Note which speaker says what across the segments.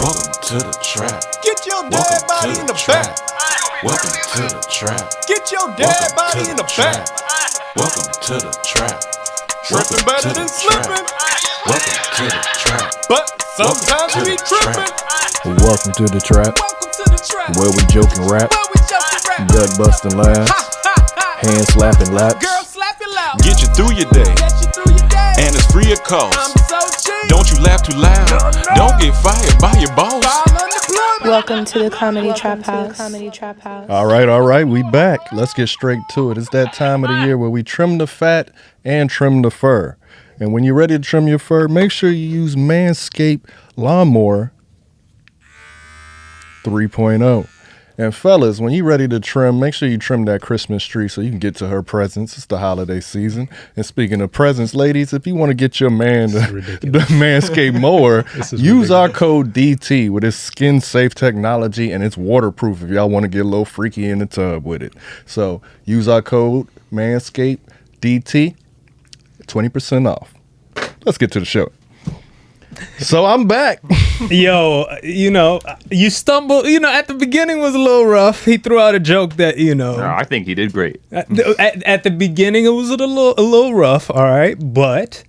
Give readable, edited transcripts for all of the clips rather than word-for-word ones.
Speaker 1: Welcome to the trap.
Speaker 2: Get your dead body in the back.
Speaker 1: Welcome to the trap.
Speaker 2: Get your dead body in the back.
Speaker 1: Welcome to the trap.
Speaker 2: Tripping better than slipping.
Speaker 1: Welcome to the trap.
Speaker 2: But sometimes we tripping.
Speaker 3: Welcome to the trap,
Speaker 2: Welcome to the trap.
Speaker 3: where we joke and rap,
Speaker 2: Where we joking rap.
Speaker 3: gut busting laughs, hand slapping laps.
Speaker 2: Girl, slap it loud.
Speaker 1: Get you through your day,
Speaker 2: Get you through your day.
Speaker 1: and it's free of cost.
Speaker 2: I'm so cheap.
Speaker 1: Don't you laugh too loud. Don't get fired by your boss.
Speaker 2: I'm unemployed.
Speaker 4: Welcome to the Comedy Trap House.
Speaker 3: All right, we back. Let's get straight to it. It's that time of the year where we trim the fat and trim the fur. And when you're ready to trim your fur, make sure you use Manscaped Lawnmower 3.0. And fellas, when you're ready to trim, make sure you trim that Christmas tree so you can get to her presents. It's the holiday season. And speaking of presents, ladies, if you want to get your man the Manscaped mower, use our code DT with its skin-safe technology, and it's waterproof if y'all want to get a little freaky in the tub with it. So use our code Manscaped DT, 20% off. Let's get to the show. So I'm back.
Speaker 5: Yo, you stumbled. At the beginning was a little rough. He threw out a joke that,
Speaker 6: No, I think he did great.
Speaker 5: At the beginning it was a little rough, all right? But,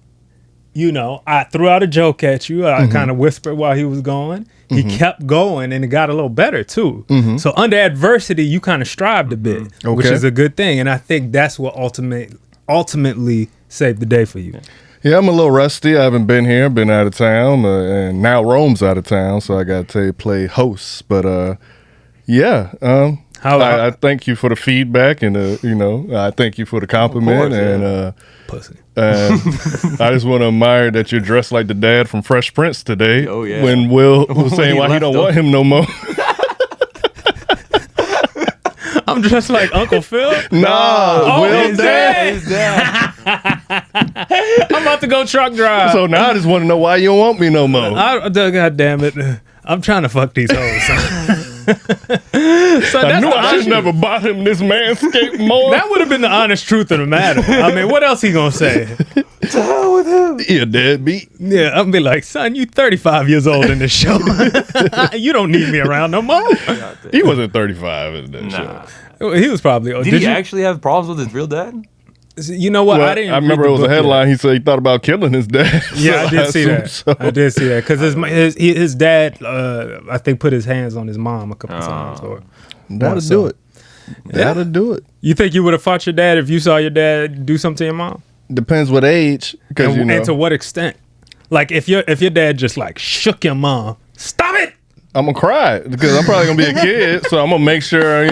Speaker 5: I threw out a joke at you. I kind of whispered while he was going. He kept going, and it got a little better, too. So under adversity, you kind of strived a bit, which is a good thing. And I think that's what ultimately saved the day for you.
Speaker 3: Yeah, I'm a little rusty. I haven't been here, been out of town, and now Rome's out of town, so I got to play host. But I thank you for the feedback, and I thank you for the compliment, and
Speaker 5: Pussy.
Speaker 3: I just want to admire that you're dressed like the dad from Fresh Prince today.
Speaker 6: Oh, yeah.
Speaker 3: When Will was saying
Speaker 6: he
Speaker 3: why he
Speaker 6: left
Speaker 3: don't
Speaker 6: him.
Speaker 3: want him no more.
Speaker 5: I'm dressed like Uncle Phil.
Speaker 3: No, Will's dad.
Speaker 5: I'm about to go truck drive.
Speaker 3: So now I just want to know why you don't want me no more.
Speaker 5: God damn it. I'm trying to fuck these hoes.
Speaker 3: I knew I never bought him this Manscaped mower.
Speaker 5: That would have been the honest truth of the matter. I mean, what else he gonna say?
Speaker 3: To hell with him. Yeah, deadbeat.
Speaker 5: Yeah, I'm be like, son, you 35 years old in this show. You don't need me around no more.
Speaker 3: He wasn't 35 in that show.
Speaker 5: He was probably.
Speaker 6: Did he actually have problems with his real dad?
Speaker 5: You know what?
Speaker 3: Well,
Speaker 5: I didn't.
Speaker 3: I remember it was a headline. He said he thought about killing his dad.
Speaker 5: Yeah,
Speaker 3: So
Speaker 5: I did see
Speaker 3: assume
Speaker 5: that.
Speaker 3: so.
Speaker 5: I did see that because his dad, I think, put his hands on his mom a couple times. Or
Speaker 3: That'll
Speaker 5: so.
Speaker 3: do it. That'll do it.
Speaker 5: You think you would have fought your dad if you saw your dad do something to your mom?
Speaker 3: Depends what age, because
Speaker 5: And to what extent? Like if your dad just like shook your mom, stop it.
Speaker 3: I'm gonna cry because I'm probably gonna be a kid, so I'm gonna make sure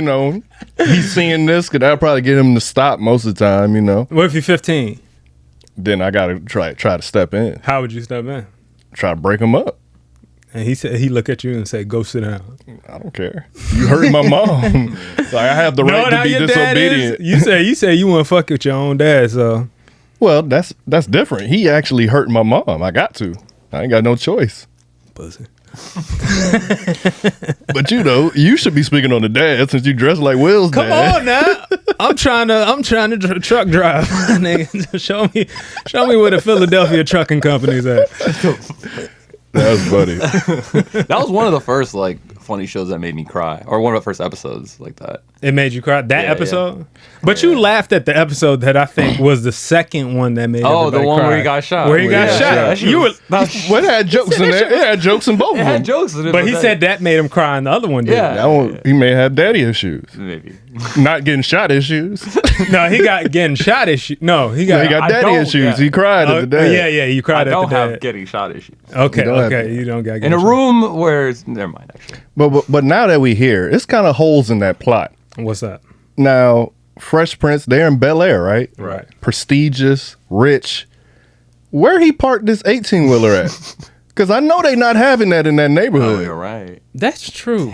Speaker 3: he's seeing this, because that'll probably get him to stop most of the time.
Speaker 5: What if you're 15?
Speaker 3: Then I gotta try to step in,
Speaker 5: How would you step in?
Speaker 3: try to break him up.
Speaker 5: And he said he look at you and say, "Go sit down."
Speaker 3: I don't care. You hurt my mom. Like, I have the right to be disobedient.
Speaker 5: You say you want to fuck with your own dad, so
Speaker 3: Well, that's different. He actually hurt my mom. I got to. I ain't got no choice.
Speaker 5: pussy.
Speaker 3: But you should be speaking on the dad since you dress like Will's
Speaker 5: Come
Speaker 3: dad.
Speaker 5: on now. I'm trying to truck drive, nigga. Show me where the Philadelphia trucking company's at.
Speaker 3: That was funny.
Speaker 6: That was one of the first funny shows that made me cry, or one of the first episodes like that.
Speaker 5: It made you cry that
Speaker 6: Yeah,
Speaker 5: episode,
Speaker 6: yeah.
Speaker 5: but you laughed at the episode that I think was the second one that made.
Speaker 6: Oh, the
Speaker 5: everybody
Speaker 6: one
Speaker 5: cry.
Speaker 6: where he got shot.
Speaker 5: Where he got
Speaker 6: Yeah,
Speaker 5: shot.
Speaker 6: that shit
Speaker 5: You were,
Speaker 6: was-
Speaker 3: Well, it had jokes in there. It had jokes in both of
Speaker 6: It
Speaker 3: them.
Speaker 6: had jokes in it,
Speaker 5: but he said that made him cry, and the other one did.
Speaker 6: Yeah.
Speaker 3: That one, he may have daddy issues.
Speaker 6: maybe.
Speaker 3: Not getting shot issues.
Speaker 5: No, he got getting shot issue. No, he got.
Speaker 3: He got
Speaker 6: I
Speaker 3: daddy
Speaker 6: don't,
Speaker 3: issues.
Speaker 6: yeah.
Speaker 3: He cried at the dad.
Speaker 5: Yeah, you
Speaker 6: I
Speaker 5: cried at
Speaker 6: don't
Speaker 5: the
Speaker 6: have
Speaker 5: dad.
Speaker 6: getting shot issues.
Speaker 5: Okay,
Speaker 3: You don't have
Speaker 5: okay,
Speaker 3: to.
Speaker 5: you don't got
Speaker 6: In a room where never mind actually.
Speaker 3: But now that we here, it's kind of holes in that plot.
Speaker 5: What's that?
Speaker 3: Now, Fresh Prince, they're in Bel Air, right?
Speaker 5: Right.
Speaker 3: Prestigious, rich. Where he parked this 18-wheeler at? Because I know they not having that in that
Speaker 6: Oh,
Speaker 3: neighborhood.
Speaker 6: you're right.
Speaker 5: That's true.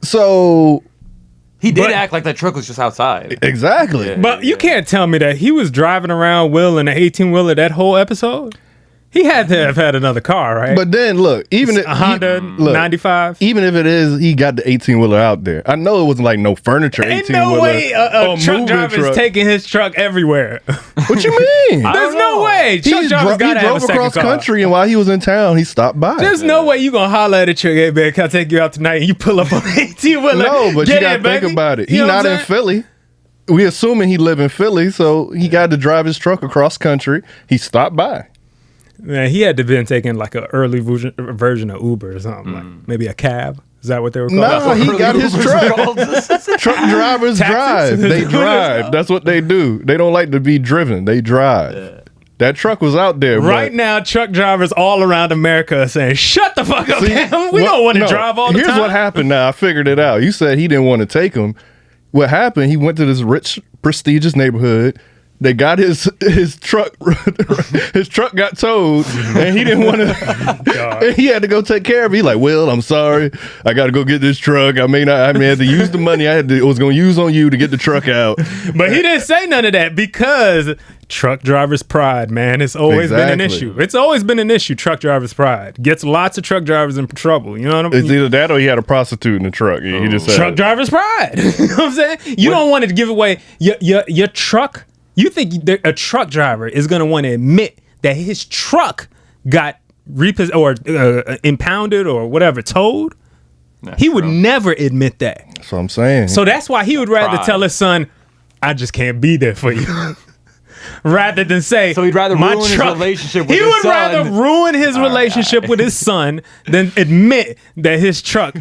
Speaker 3: So,
Speaker 6: He did
Speaker 5: But-
Speaker 6: act like that truck was just outside.
Speaker 3: exactly.
Speaker 6: Yeah.
Speaker 5: But you can't tell me that he was driving around Will in an 18-wheeler that whole episode. He had to have had another car, right?
Speaker 3: But then look, even if
Speaker 5: a Honda 95.
Speaker 3: even if it is, he got the 18-wheeler out there. I know it wasn't like no furniture 18-wheeler.
Speaker 5: Ain't no way a truck
Speaker 3: moving
Speaker 5: driver is
Speaker 3: truck.
Speaker 5: taking his truck everywhere.
Speaker 3: What you mean?
Speaker 5: There's no way. Truck drivers gotta have a
Speaker 3: drove
Speaker 5: second
Speaker 3: across
Speaker 5: car.
Speaker 3: country, and while he was in town, he stopped by.
Speaker 5: There's no way you gonna holler at a chick, hey man, can I take you out tonight? And you pull up on 18-wheeler.
Speaker 3: No, but you
Speaker 5: Get
Speaker 3: gotta
Speaker 5: in,
Speaker 3: think
Speaker 5: baby.
Speaker 3: about it.
Speaker 5: You
Speaker 3: He
Speaker 5: know what
Speaker 3: not
Speaker 5: I'm
Speaker 3: in
Speaker 5: saying?
Speaker 3: Philly. We assuming he live in Philly, so he got to drive his truck across country. He stopped by.
Speaker 5: Man, he had to been taking like an early version of Uber or something, like maybe a cab. Is that what they were called?
Speaker 3: No, he got his truck.
Speaker 6: Called.
Speaker 3: Truck drivers
Speaker 5: Taxis?
Speaker 3: drive. They drive. That's what they do. They don't like to be driven. They drive. That truck was out there.
Speaker 5: Right
Speaker 3: but
Speaker 5: now, truck drivers all around America are saying, "Shut the fuck up, man. We don't want to drive all the time."
Speaker 3: Here's what happened now. I figured it out. You said he didn't want to take him. What happened, he went to this rich, prestigious neighborhood. They got his truck. His truck got towed, and he didn't want to. And he had to go take care of it. He like, well, I'm sorry, I got to go get this truck. I may have to use the money I was going to use on you to get the truck out.
Speaker 5: But he didn't say none of that because truck drivers' pride, man, it's always been an
Speaker 3: Exactly.
Speaker 5: issue. It's always been an issue. Truck drivers' pride gets lots of truck drivers in trouble. You know what I
Speaker 3: It's
Speaker 5: mean?
Speaker 3: either that or he had a prostitute in the truck. He just said,
Speaker 5: Truck drivers' pride. You know what I'm saying? You don't want to give away your truck. You think a truck driver is going to want to admit that his truck got impounded or whatever, towed? He would never admit that.
Speaker 3: That's what I'm saying.
Speaker 5: So that's why he would rather
Speaker 6: Pride.
Speaker 5: tell his son, I just can't be there for you. Rather than say,
Speaker 6: So he'd rather
Speaker 5: my
Speaker 6: ruin his
Speaker 5: truck.
Speaker 6: relationship with
Speaker 5: He
Speaker 6: his
Speaker 5: would
Speaker 6: son.
Speaker 5: rather ruin his relationship with his son than admit that his truck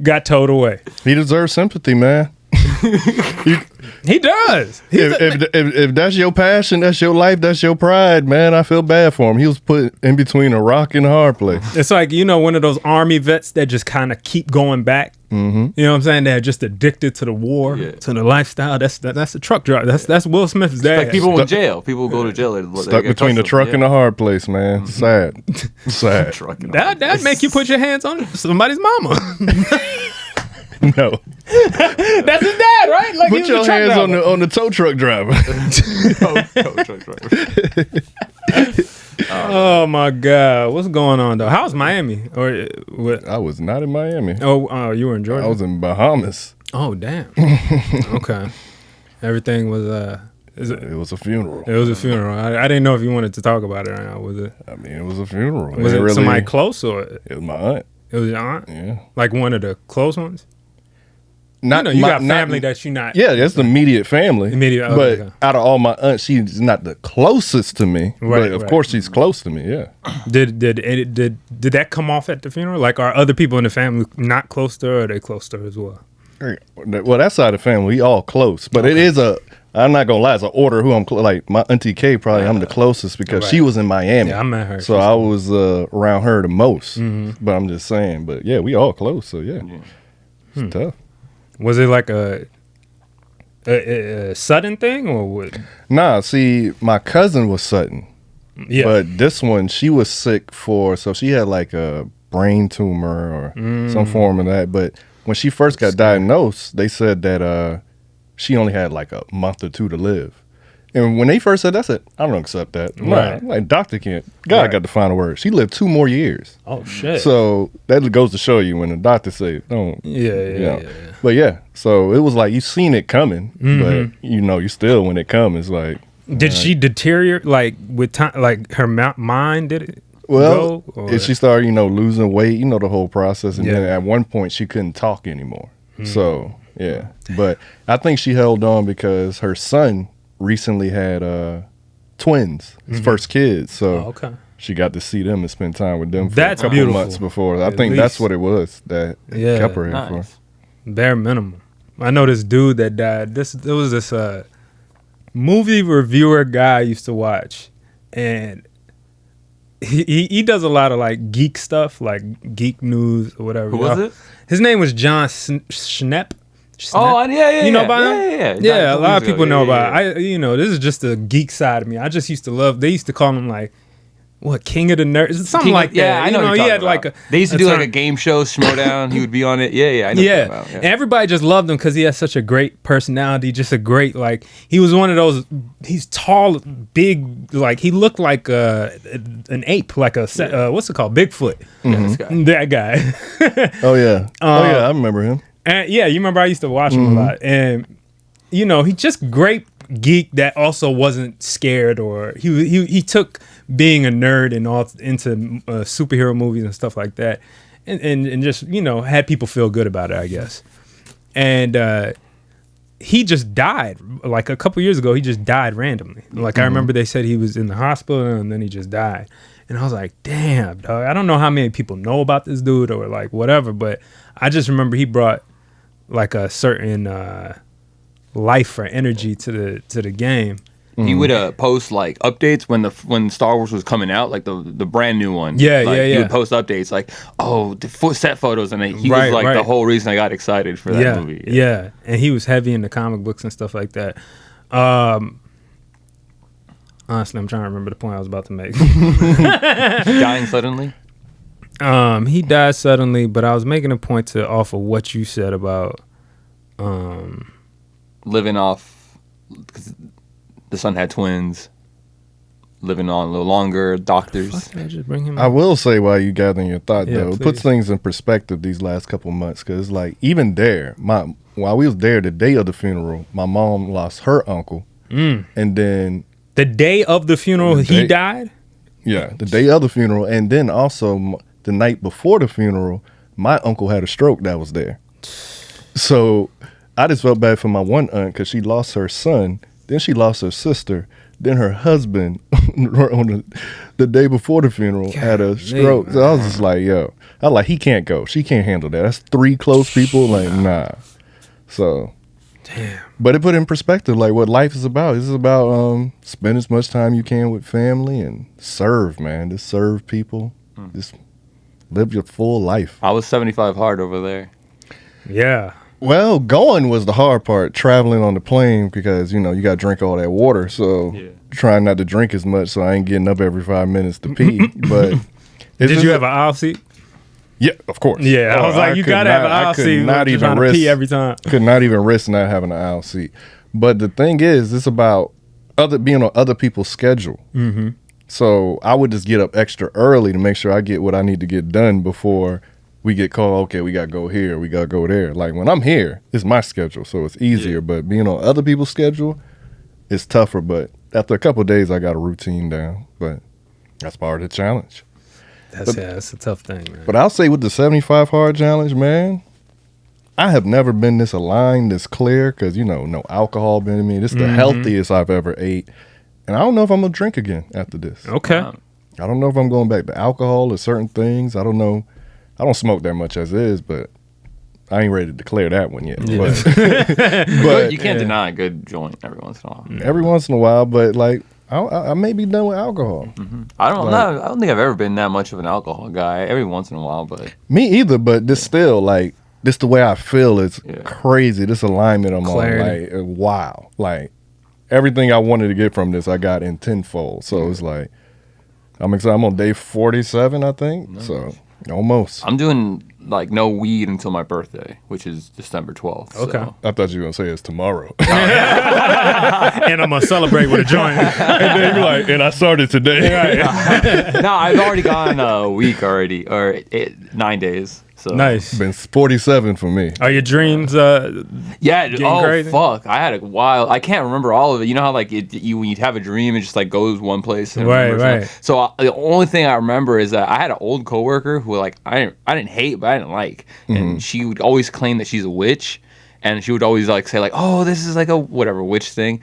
Speaker 5: got towed away.
Speaker 3: He deserves sympathy, man.
Speaker 5: He does.
Speaker 3: If that's your passion, that's your life, that's your pride, man, I feel bad for him. He was put in between a rock and a hard place.
Speaker 5: It's like, one of those army vets that just kind of keep going back. Mm-hmm. You know what I'm saying? They're just addicted to the war, to the lifestyle. That's the truck driver. That's Will Smith's dad.
Speaker 6: Like people in jail. People go to jail. They
Speaker 3: Stuck
Speaker 6: get
Speaker 3: between the
Speaker 6: custody.
Speaker 3: truck
Speaker 6: Yeah.
Speaker 3: and the hard place, man. Sad. Sad.
Speaker 6: Truck and
Speaker 5: That make you put your hands on somebody's mama.
Speaker 3: No.
Speaker 5: That's his dad, right? Like
Speaker 3: Put your hands on the tow truck driver.
Speaker 6: truck driver.
Speaker 5: Oh my God, what's going on though? How's Miami? Or what?
Speaker 3: I was not in Miami.
Speaker 5: Oh, you were in Georgia.
Speaker 3: I was in Bahamas.
Speaker 5: Oh damn. Okay. Everything was
Speaker 3: It was a funeral.
Speaker 5: It was a funeral. I didn't know if you wanted to talk about it right now. Was it?
Speaker 3: I mean, it was a funeral.
Speaker 5: Was it
Speaker 3: really,
Speaker 5: somebody close or
Speaker 3: It was my aunt.
Speaker 5: it was your aunt?
Speaker 3: Yeah.
Speaker 5: Like one of the close ones?
Speaker 3: Not
Speaker 5: You
Speaker 3: my-
Speaker 5: got
Speaker 3: not-
Speaker 5: family that you not.
Speaker 3: Yeah, that's the immediate family.
Speaker 5: Immediate, okay,
Speaker 3: but
Speaker 5: okay.
Speaker 3: out of all my aunts, she's not the closest to me.
Speaker 5: Right,
Speaker 3: but of
Speaker 5: right.
Speaker 3: course, she's close to me. Yeah.
Speaker 5: Did that come off at the funeral? Like, are other people in the family not close to her, or are they close to her as well?
Speaker 3: Well, that side of the family, we all close. But it is I'm not gonna lie, it's an order who I'm like my auntie K. Probably I'm the closest because she was in Miami.
Speaker 5: Yeah, I met her.
Speaker 3: So I was around her the most. But I'm just saying. But yeah, we all close. So yeah, it's tough.
Speaker 5: Was it like a sudden thing or what?
Speaker 3: Nah, see, my cousin was Sutton.
Speaker 5: Yeah.
Speaker 3: But this one, she was sick so she had like a brain tumor or some form of that. But when she first got diagnosed, they said that she only had like a month or two to live. And when they first said that, I said, I don't accept that.
Speaker 5: Right.
Speaker 3: Like, doctor can't. God
Speaker 5: Right.
Speaker 3: got the final word. She lived 2 more years.
Speaker 5: Oh shit.
Speaker 3: So that goes to show you when the doctor say, don't.
Speaker 5: Yeah.
Speaker 3: But yeah, so it was like you seen it coming, but you still when it comes, it's like.
Speaker 5: Did she deteriorate like with time? Like her mind did it?
Speaker 3: Well,
Speaker 5: go, or-
Speaker 3: if she started, losing weight, the whole process, and then
Speaker 5: Yeah.
Speaker 3: at one point she couldn't talk anymore. So yeah, but I think she held on because her son recently had twins, his first kids. So
Speaker 5: Oh, okay.
Speaker 3: she got to see them and spend time with them for
Speaker 5: That's
Speaker 3: a couple
Speaker 5: beautiful.
Speaker 3: months before. I
Speaker 5: At
Speaker 3: think that's
Speaker 5: least.
Speaker 3: what it was that
Speaker 5: Yeah.
Speaker 3: kept her here
Speaker 6: Nice.
Speaker 5: Bare minimum. I know this dude that died. There was this movie reviewer guy I used to watch, and he does a lot of like geek stuff, like geek news or whatever.
Speaker 6: Who was it?
Speaker 5: His name was John Schnepp.
Speaker 6: Oh, yeah.
Speaker 5: You know about him?
Speaker 6: Yeah.
Speaker 5: Yeah, a lot of people know
Speaker 6: Yeah.
Speaker 5: about it. This is just the geek side of me. I just used to love, they used to call him like what, King of the Nerds, something like that.
Speaker 6: Yeah, I know.
Speaker 5: You
Speaker 6: what
Speaker 5: know,
Speaker 6: you're
Speaker 5: he had
Speaker 6: talking
Speaker 5: like
Speaker 6: about. They used to do like a
Speaker 5: turn-
Speaker 6: game show, Schmodown. He would be on it. Yeah, I know. What you're talking about.
Speaker 5: And everybody just loved him because he has such a great personality. Just a great, like, he was one of those. He's tall, big, like he looked like an ape, like a what's it called, Bigfoot.
Speaker 6: Yeah, this guy.
Speaker 5: That guy.
Speaker 3: Oh yeah. I remember him.
Speaker 5: And yeah, you remember I used to watch him a lot, and you know, he just great geek that also wasn't scared, or he took being a nerd and all into superhero movies and stuff like that, and just, you know, had people feel good about it, I guess. And he just died like a couple years ago. He just died randomly. Like I remember they said he was in the hospital and then he just died. And I was like, damn, dog. I don't know how many people know about this dude or like whatever, but I just remember he brought like a certain life or energy to the game.
Speaker 6: He would post like updates when Star Wars was coming out, like the brand new one.
Speaker 5: Yeah,
Speaker 6: like,
Speaker 5: yeah.
Speaker 6: He would post updates like, oh, the set photos, and he was like the whole reason I got excited for that movie.
Speaker 5: Yeah, and he was heavy in the comic books and stuff like that. Honestly, I'm trying to remember the point I was about to make.
Speaker 6: Dying suddenly.
Speaker 5: He died suddenly, but I was making a point to off of what you said about
Speaker 6: living off, because the son had twins, living on a little longer, doctors.
Speaker 5: Did I just bring him
Speaker 3: I
Speaker 5: up?
Speaker 3: will say while you gathering your thought
Speaker 5: Yeah,
Speaker 3: though, it puts
Speaker 5: please.
Speaker 3: things in perspective these last couple months, because like even there, while we was there the day of the funeral, my mom lost her uncle, and then
Speaker 5: The day of the funeral,
Speaker 3: The
Speaker 5: he
Speaker 3: day-
Speaker 5: died?
Speaker 3: the day of the funeral, and then also the night before the funeral, my uncle had a stroke that was there. So I just felt bad for my one aunt because she lost her son, then she lost her sister, then her husband on the day before the funeral had a stroke. So I was just like, yo, he can't go. She can't handle that. That's 3 close people. Like, nah. So,
Speaker 5: Damn.
Speaker 3: but it put in perspective like what life is about. This is about spend as much time you can with family and serve, man. Just serve people. Just live your full life.
Speaker 6: I was 75 hard over there.
Speaker 5: Yeah.
Speaker 3: Well, going was the hard part, traveling on the plane, because, you know, you got to drink all that water. So trying not to drink as much, so I ain't getting up every 5 minutes to pee. But
Speaker 5: Did you have an aisle seat?
Speaker 3: Yeah, of course.
Speaker 5: Yeah, I was like, you
Speaker 3: could
Speaker 5: got to have an
Speaker 3: not- I
Speaker 5: aisle
Speaker 3: could
Speaker 5: seat.
Speaker 3: not
Speaker 5: You're
Speaker 3: even
Speaker 5: trying to
Speaker 3: risk
Speaker 5: pee every time.
Speaker 3: Could not even risk not having an aisle seat. But the thing is, it's about being on other people's schedule. Mm-hmm. So I would just get up extra early to make sure I get what I need to get done before we get called. Okay, we got to go here, we got to go there. Like when I'm here, it's my schedule, so it's easier. But being on other people's schedule, it's tougher. But after a couple of days, I got a routine down. But that's part of the challenge.
Speaker 5: That's a tough thing, man.
Speaker 3: But I'll say with the 75 hard challenge, man, I have never been this aligned, this clear, because, you know, no alcohol been in me. This is the healthiest I've ever ate. And I don't know if I'm going to drink again after this.
Speaker 5: Okay.
Speaker 3: I don't know if I'm going back to alcohol or certain things. I don't know. I don't smoke that much as is, but I ain't ready to declare that one yet.
Speaker 5: Yeah.
Speaker 3: But
Speaker 6: You can't deny a good joint every once in a while.
Speaker 3: every once in a while, but like, I may be done with alcohol.
Speaker 6: I don't think I've ever been that much of an alcohol guy. Every once in a while, but
Speaker 3: Me either, but this still, like, this the way I feel is crazy. This alignment I'm
Speaker 5: Clarity.
Speaker 3: on, like, wow. Like, everything I wanted to get from this, I got in tenfold. So it's like, I'm excited. I'm on day 47, I think. So, almost.
Speaker 6: I'm doing like no weed until my birthday, which is December 12th.
Speaker 5: Okay.
Speaker 6: So.
Speaker 3: I thought you were going to say it's tomorrow.
Speaker 5: And I'm going to celebrate with a joint.
Speaker 3: And then you're like, and I started today.
Speaker 6: No, I've already gone a week already, or 9 days. So
Speaker 5: Nice.
Speaker 3: Been 47 for me.
Speaker 5: Are your dreams
Speaker 6: Yeah.
Speaker 5: Getting crazy?
Speaker 6: Fuck! I had a wild. I can't remember all of it. You know how like when you have a dream, it just like goes one place. And
Speaker 5: Right,
Speaker 6: remembers
Speaker 5: right.
Speaker 6: So the only thing I remember is that I had an old coworker who like I didn't hate, but I didn't like, and she would always claim that she's a witch, and she would always like say like, oh, this is like a whatever witch thing.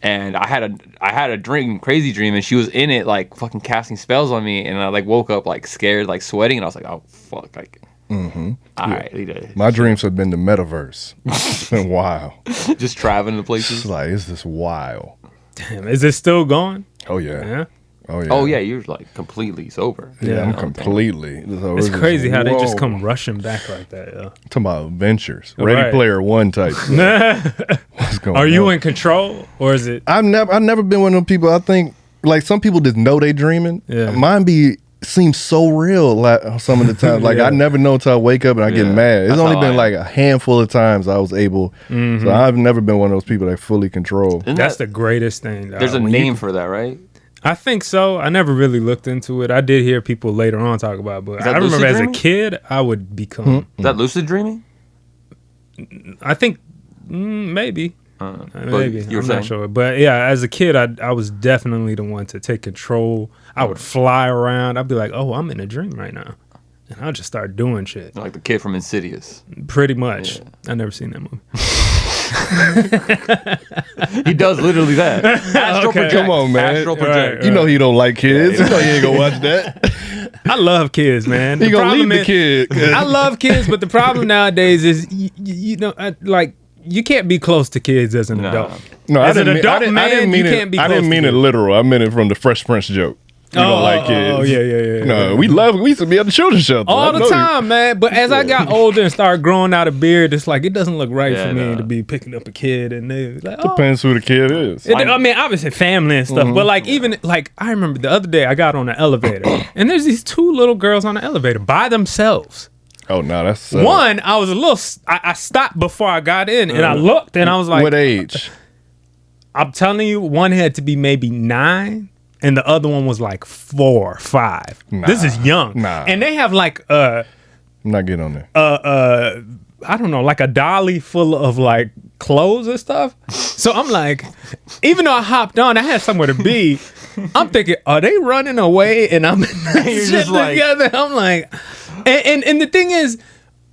Speaker 6: And I had a crazy dream, and she was in it like fucking casting spells on me, and I like woke up like scared, like sweating, and I was like, oh fuck, like. All right,
Speaker 3: My dreams have been the metaverse. It's been wild.
Speaker 6: just traveling to
Speaker 3: It's
Speaker 6: places.
Speaker 3: like, it's just wild.
Speaker 5: damn, is it still going?
Speaker 3: Oh, yeah.
Speaker 5: Yeah.
Speaker 3: Oh, yeah.
Speaker 6: Oh yeah, you're like completely sober.
Speaker 3: Yeah, I'm
Speaker 5: Yeah.
Speaker 3: completely. So
Speaker 5: It's
Speaker 3: just,
Speaker 5: crazy how they just
Speaker 3: whoa.
Speaker 5: come rushing back like that, yeah.
Speaker 3: Talking about adventures. Ready
Speaker 5: Right.
Speaker 3: Player One type stuff. What's going
Speaker 5: Are you
Speaker 3: on?
Speaker 5: in control or is it
Speaker 3: I've never been one of them people. I think like some people just know they dreaming.
Speaker 5: Yeah.
Speaker 3: Mine seems so real some of the time. Like I never know until I wake up and I get mad. It's
Speaker 6: That's
Speaker 3: only
Speaker 6: how
Speaker 3: been
Speaker 6: I
Speaker 3: like a handful of times I was able. So I've never been one of those people that fully control.
Speaker 5: That's the greatest thing.
Speaker 6: There's a name for that, right?
Speaker 5: I think so. I never really looked into it. I did hear people later on talk about it, but I remember
Speaker 6: lucid
Speaker 5: as
Speaker 6: dreaming?
Speaker 5: a kid, I would become.
Speaker 6: Is that lucid dreaming?
Speaker 5: I think maybe. Maybe.
Speaker 6: you were
Speaker 5: I'm
Speaker 6: saying?
Speaker 5: not sure. But yeah, as a kid, I was definitely the one to take control. I would fly around. I'd be like, oh, I'm in a dream right now. And I'll just start doing shit.
Speaker 6: Like the kid from Insidious.
Speaker 5: Pretty much. I never seen that movie.
Speaker 6: He does literally that. Astral project.
Speaker 3: Come on, man.
Speaker 6: Astral project.
Speaker 5: Right.
Speaker 3: You know he don't like kids. You know he ain't gonna watch that.
Speaker 5: I love kids, man.
Speaker 3: He gonna leave
Speaker 5: problem
Speaker 3: the kid.
Speaker 5: I love kids, but the problem nowadays is, you can't be close to kids as an adult.
Speaker 3: No,
Speaker 5: As an adult man, you can't be
Speaker 3: I
Speaker 5: close
Speaker 3: didn't
Speaker 5: to
Speaker 3: mean it
Speaker 5: kids.
Speaker 3: literal. I meant it from the Fresh Prince joke. We don't like kids.
Speaker 5: Oh, yeah.
Speaker 3: No, we used to be at the children's shelter.
Speaker 5: All
Speaker 3: I
Speaker 5: the
Speaker 3: know
Speaker 5: time, man. But as I got older and started growing out a beard, it's like it doesn't look right
Speaker 6: Yeah,
Speaker 5: for me
Speaker 6: no.
Speaker 5: to be picking up a kid and they like, oh.
Speaker 3: Depends who the kid is.
Speaker 5: I mean, obviously family and stuff, but like even like I remember the other day I got on the elevator and there's these two little girls on the elevator by themselves.
Speaker 3: Oh no, that's
Speaker 5: One, I was a little. I stopped before I got in and I looked and I was like,
Speaker 3: what age?
Speaker 5: I'm telling you, one had to be maybe 9. And the other one was like 4 or 5. This is young.
Speaker 3: Nah.
Speaker 5: And they have like
Speaker 3: I'm not getting on there.
Speaker 5: I don't know, like a dolly full of like clothes and stuff. So I'm like, even though I hopped on, I had somewhere to be. I'm thinking, are they running away? And I'm in that shit
Speaker 6: just like-
Speaker 5: together. I'm like, and the thing is,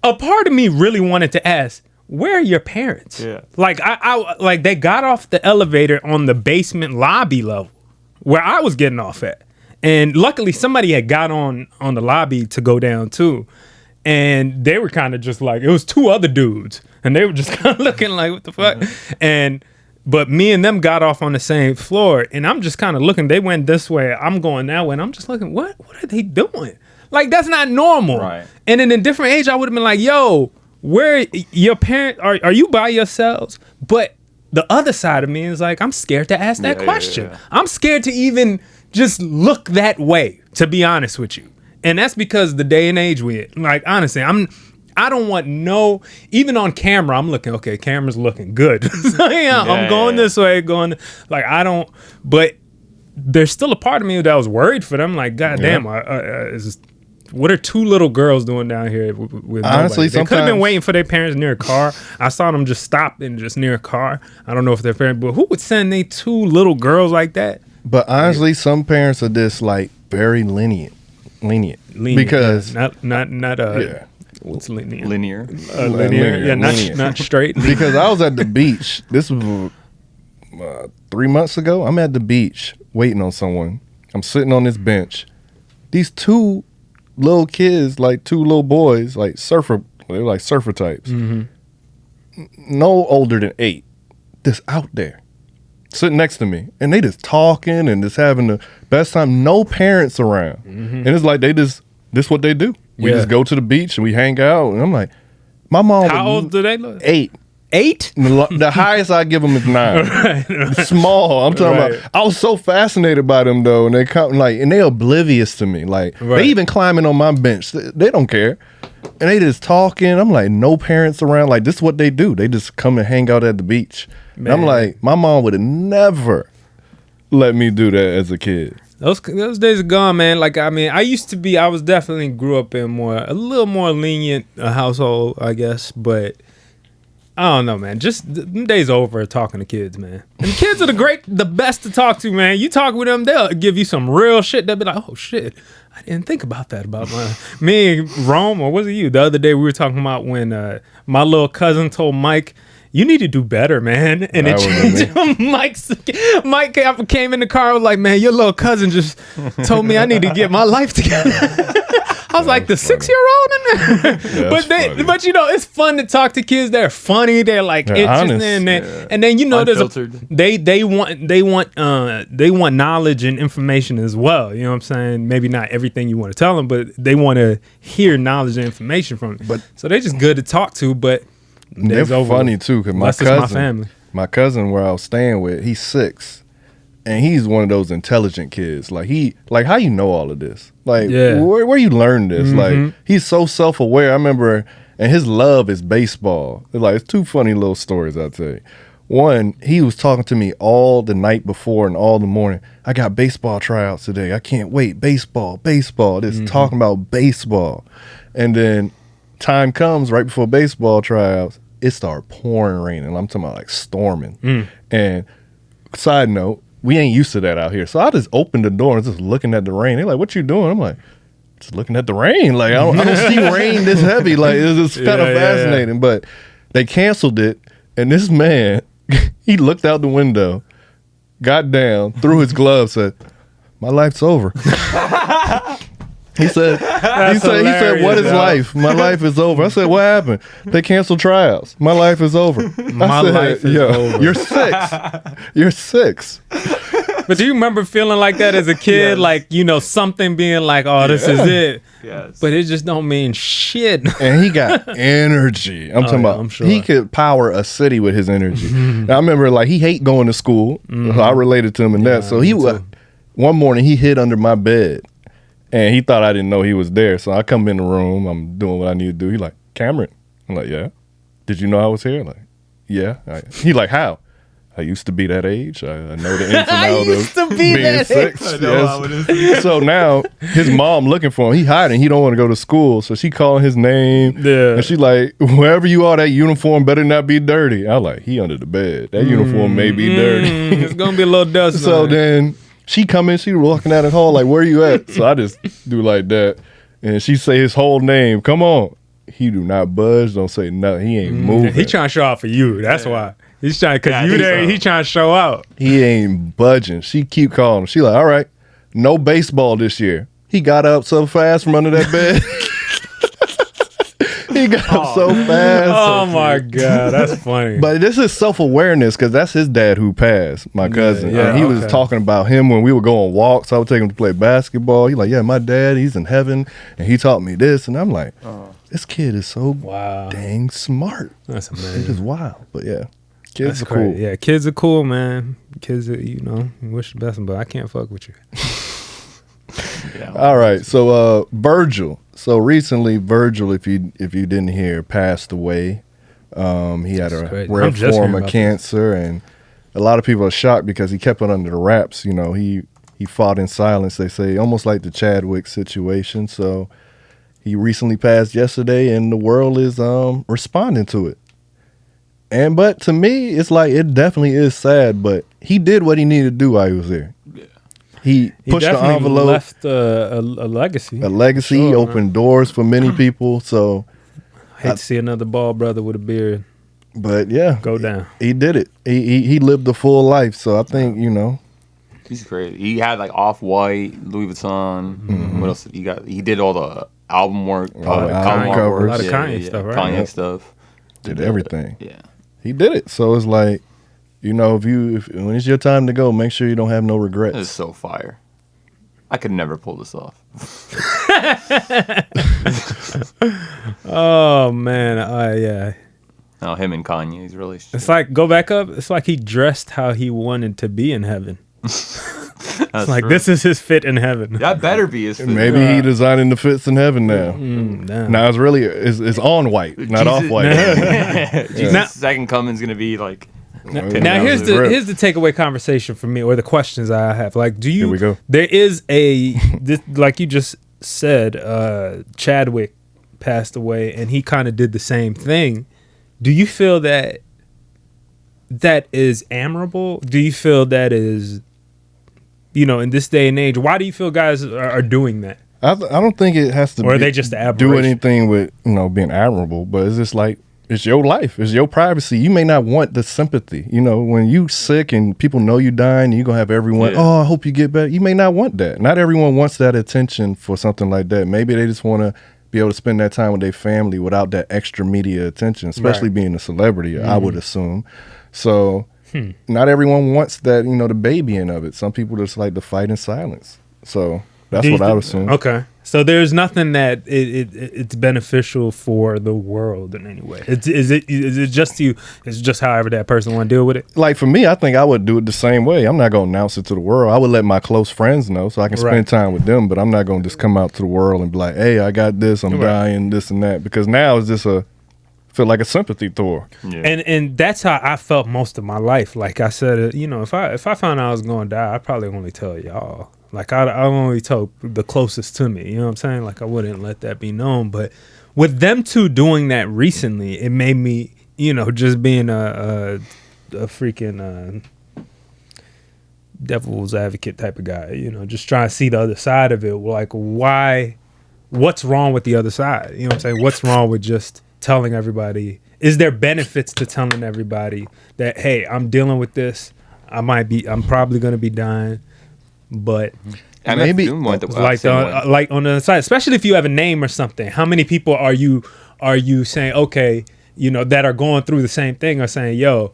Speaker 5: a part of me really wanted to ask, where are your parents?
Speaker 6: Yeah.
Speaker 5: Like I like they got off the elevator on the basement lobby level where I was getting off at. And luckily somebody had got on the lobby to go down too. And they were kind of just like, it was 2 other dudes. And they were just kind of looking like, what the fuck? But me and them got off on the same floor. And I'm just kind of looking. They went this way. I'm going that way. And I'm just looking, what are they doing? Like, that's not normal.
Speaker 6: Right.
Speaker 5: And in a different age, I would have been like, yo, where your parents, are you by yourselves? But the other side of me is like, I'm scared to ask that question.
Speaker 6: Yeah.
Speaker 5: I'm scared to even just look that way, to be honest with you. And that's because the day and age we're in. Like, honestly, I don't want even on camera, I'm looking, okay, camera's looking good. So I'm going this way, but there's still a part of me that was worried for them. Like, God damn, what are 2 little girls doing down here with
Speaker 3: Honestly,
Speaker 5: nobody? They could have been
Speaker 3: sometimes-
Speaker 5: waiting for their parents near a car. I saw them just stop and just near a car. I don't know if their parents, but who would send they 2 little girls like that?
Speaker 3: But honestly, some parents are just like very lenient. Because
Speaker 5: not what's lenient?
Speaker 6: Linear.
Speaker 5: Linear. Yeah,
Speaker 3: Lenient.
Speaker 5: not straight.
Speaker 3: because I was at the beach. This was 3 months ago. I'm at the beach waiting on someone. I'm sitting on this bench. These 2 little kids, like 2 little boys, like they're like surfer types. No older than 8. Just out there. Sitting next to me. And they just talking and just having the best time. No parents around. And it's like this what they do. We
Speaker 5: Yeah.
Speaker 3: just go to the beach and we hang out. And I'm like, my mom
Speaker 5: How
Speaker 3: would-
Speaker 5: old do they look?
Speaker 3: 8.
Speaker 5: 8?
Speaker 3: The highest I give them is 9. Small. I'm talking about. I was so fascinated by them though, and they come like, and they oblivious to me. Like
Speaker 5: Right.
Speaker 3: they even climbing on my bench. They don't care, and they just talking. I'm like, no parents around. Like this is what they do. They just come and hang out at the beach. And I'm
Speaker 5: Man.
Speaker 3: like, my mom would have never let me do that as a kid.
Speaker 5: Those days are gone, man. Like, I mean, I was definitely grew up in a little more lenient household, I guess, but I don't know, man. Just them days over talking to kids, man. And kids are the best to talk to, man. You talk with them, they'll give you some real shit. They'll be like, oh shit, I didn't think about that about me and Rome, or was it you? The other day we were talking about when my little cousin told Mike, you need to do better, man. And it changed. Mike came in the car and was like, man, your little cousin just told me I need to get my life together. I was like, the 6-year-old in there? But you know, it's fun to talk to kids. They're funny. They're like interesting.
Speaker 3: honest.
Speaker 5: And then you know,
Speaker 6: Unfiltered.
Speaker 5: they want knowledge and information as well. You know what I'm saying? Maybe not everything you want to tell them, but they want to hear knowledge and information from them. So they're just good to talk to. But
Speaker 3: They're
Speaker 5: days over
Speaker 3: funny
Speaker 5: with.
Speaker 3: too, because
Speaker 5: Unless it's my family.
Speaker 3: my cousin where I was staying with, he's 6. And he's one of those intelligent kids. Like how you know all of this? Like
Speaker 5: Yeah.
Speaker 3: where you learn this? Like he's so self-aware. I remember, and his love is baseball. It's two funny little stories I'll tell you. One, he was talking to me all the night before and all the morning. I got baseball tryouts today. I can't wait. Baseball. Just talking about baseball. And then time comes right before baseball tryouts. It started pouring rain, and I'm talking about like storming. And side note, we ain't used to that out here. So I just opened the door and just looking at the rain. They're like, "What you doing?" I'm like, "Just looking at the rain. Like I don't see rain this heavy. Like it's kind of fascinating." But they canceled it, and this man, he looked out the window, got down, threw his gloves, said, "My life's over." He said, "What is life? My life is over." I said, "What happened?" "They canceled tryouts. My life is over."
Speaker 5: My life is over.
Speaker 3: You're 6. You're 6.
Speaker 5: But do you remember feeling like that as a kid?
Speaker 6: Yes.
Speaker 5: Like, something being like, oh, this is it.
Speaker 6: Yes.
Speaker 5: But it just don't mean shit.
Speaker 3: And he got energy. I'm talking about.
Speaker 5: I'm sure.
Speaker 3: He could power a city with his energy. And I remember, like, he hate going to school. So I related to him in that. So one morning he hid under my bed, and he thought I didn't know he was there. So I come in the room. I'm doing what I need to do. He like, "Cameron." I'm like, "Yeah." "Did you know I was here?" Like, "Yeah." He like, "How?" "I used to be that age. I know the ins and outs of being 6. Yes. So now his mom looking for him. He hiding. He don't want to go to school. So she calling his name.
Speaker 5: Yeah.
Speaker 3: And she like, "Wherever you are, that uniform better not be dirty." I like, he under the bed. That uniform may be dirty.
Speaker 5: It's going to be a little dust.
Speaker 3: So then she come in. She walking out the hall like, "Where you at?" So I just do like that. And she say his whole name. Come on. He do not budge. Don't say nothing. He ain't moving.
Speaker 5: He trying to show out for you. That's why. He's trying, because you
Speaker 6: I think
Speaker 5: there,
Speaker 6: so.
Speaker 5: he trying to show out.
Speaker 3: He ain't budging. She keep calling him. She like, "All right, no baseball this year." He got up so fast from under that bed. He got up so fast.
Speaker 5: Oh my God, that's funny.
Speaker 3: But this is self-awareness, because that's his dad who passed, my cousin.
Speaker 5: yeah,
Speaker 3: And he was talking about him when we would go on walks. I would take him to play basketball. He like, "Yeah, my dad, he's in heaven, and he taught me this." And I'm like, this kid is so dang smart.
Speaker 5: That's
Speaker 3: It
Speaker 5: amazing.
Speaker 3: is wild. But yeah, kids
Speaker 5: That's
Speaker 3: are
Speaker 5: cool.
Speaker 3: cool.
Speaker 5: Yeah, kids are cool, man. Kids are, wish the best, but I can't fuck with you.
Speaker 3: All right, so Virgil. So recently, Virgil, if you didn't hear, passed away. He had
Speaker 5: That's
Speaker 3: a
Speaker 5: crazy.
Speaker 3: rare
Speaker 5: I'm just
Speaker 3: form
Speaker 5: hearing
Speaker 3: of
Speaker 5: about
Speaker 3: cancer, and a lot of people are shocked because he kept it under the wraps. He fought in silence. They say almost like the Chadwick situation. So he recently passed yesterday, and the world is responding to it. But to me, it's like it definitely is sad. But he did what he needed to do while he was there. He pushed the
Speaker 5: definitely
Speaker 3: envelope.
Speaker 5: left a legacy.
Speaker 3: A legacy.
Speaker 5: Sure,
Speaker 3: He opened doors for many people. So,
Speaker 5: Hate to see another bald brother with a beard
Speaker 3: but yeah,
Speaker 5: go down.
Speaker 3: he did it. He lived a full life. So I think
Speaker 6: He's great. He had like Off-White, Louis Vuitton. What else? He did all the album work,
Speaker 3: All the album
Speaker 6: artwork.
Speaker 3: covers.
Speaker 5: A lot of Kanye stuff, right?
Speaker 6: Kanye
Speaker 3: Yep.
Speaker 6: stuff.
Speaker 3: did everything.
Speaker 6: Yeah.
Speaker 3: He did it. So it's like, if when it's your time to go, make sure you don't have no
Speaker 6: This
Speaker 3: regrets.
Speaker 6: is so fire. I could never pull this off.
Speaker 5: Oh man, yeah.
Speaker 6: No, him and Kanye, he's really.
Speaker 5: It's like go back up. It's like he dressed how he wanted to be in heaven.
Speaker 6: That's
Speaker 5: Like
Speaker 6: true.
Speaker 5: this is his fit in heaven.
Speaker 6: That better be his.
Speaker 3: Maybe he designing the fits in heaven now.
Speaker 5: Damn.
Speaker 3: Now it's really it's on white, not off white.
Speaker 6: Jesus'
Speaker 5: Now-
Speaker 6: second coming's gonna be like.
Speaker 5: Now here's the takeaway conversation for me, or the questions I have. Like, do you?
Speaker 3: Here we go.
Speaker 5: There is like you just said, Chadwick passed away, and he kind of did the same thing. Do you feel that is admirable? Do you feel that is, in this day and age? Why do you feel guys are doing that?
Speaker 3: I don't think it has to.
Speaker 5: Or are they just the
Speaker 3: do
Speaker 5: aberration?
Speaker 3: anything with being admirable, but it's just like it's your life, it's your privacy. You may not want the sympathy. When you sick and people know you dying, you're gonna have everyone.
Speaker 6: Yeah.
Speaker 3: Oh, I hope you get better. You may not want that. Not everyone wants that attention for something like that. Maybe they just want to be able to spend that time with their family without that extra media attention, especially
Speaker 5: Right.
Speaker 3: being a celebrity. I would assume. So not everyone wants that. The babying of it. Some people just like to fight in silence. So that's what I would assume.
Speaker 5: Okay. So there's nothing that it's beneficial for the world in any way. Is it just you? It's just however that person want to deal with it.
Speaker 3: Like for me, I think I would do it the same way. I'm not gonna announce it to the world. I would let my close friends know so I can spend time with them. But I'm not gonna just come out to the world and be like, "Hey, I got this. I'm dying, this and that." Because now it's just feel like a sympathy tour.
Speaker 6: Yeah.
Speaker 5: And that's how I felt most of my life. Like I said, if I found out I was gonna die, I'd probably only tell y'all. Like I only tell the closest to me. You know what I'm saying? Like I wouldn't let that be known. But with them two doing that recently, it made me, just being a freaking devil's advocate type of guy. Just trying to see the other side of it. Like why? What's wrong with the other side? You know what I'm saying? What's wrong with just telling everybody? Is there benefits to telling everybody that, hey, I'm dealing with this. I'm probably gonna be dying. But
Speaker 3: maybe
Speaker 5: like on the side, especially if you have a name or something, how many people are you saying, okay, that are going through the same thing, or saying, yo,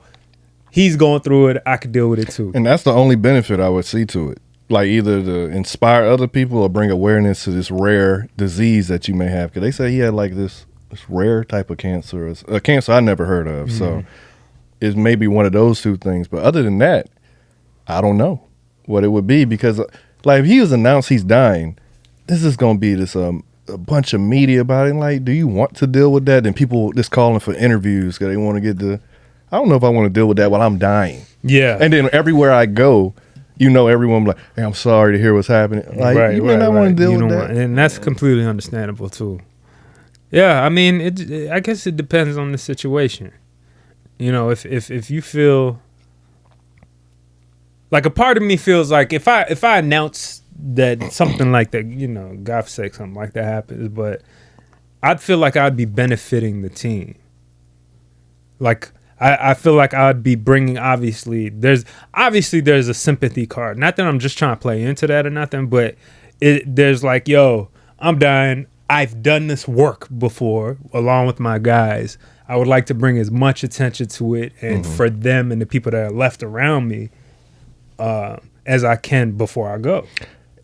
Speaker 5: he's going through it, I could deal with it too.
Speaker 3: And that's the only benefit I would see to it. Like either to inspire other people or bring awareness to this rare disease that you may have. Because they say he had like this rare type of cancer, a cancer I never heard of. Mm-hmm. So it's maybe one of those two things. But other than that, I don't know what it would be, because like if he was announced he's dying, this is gonna be this a bunch of media about it. And like, do you want to deal with that? And people just calling for interviews because they want to get I don't know if I want to deal with that while I'm dying.
Speaker 5: Yeah.
Speaker 3: And then everywhere I go, everyone like, hey, I'm sorry to hear what's happening. Like you may not want to deal with that.
Speaker 5: And that's completely understandable too. Yeah, I mean, I guess it depends on the situation. If you feel like, a part of me feels like if I announce that something like that, God forsake, something like that happens, but I'd feel like I'd be benefiting the team. Like I feel like I'd be bringing, obviously there's a sympathy card. Not that I'm just trying to play into that or nothing, but there's like, yo, I'm dying. I've done this work before along with my guys. I would like to bring as much attention to it and for them and the people that are left around me as I can before I go.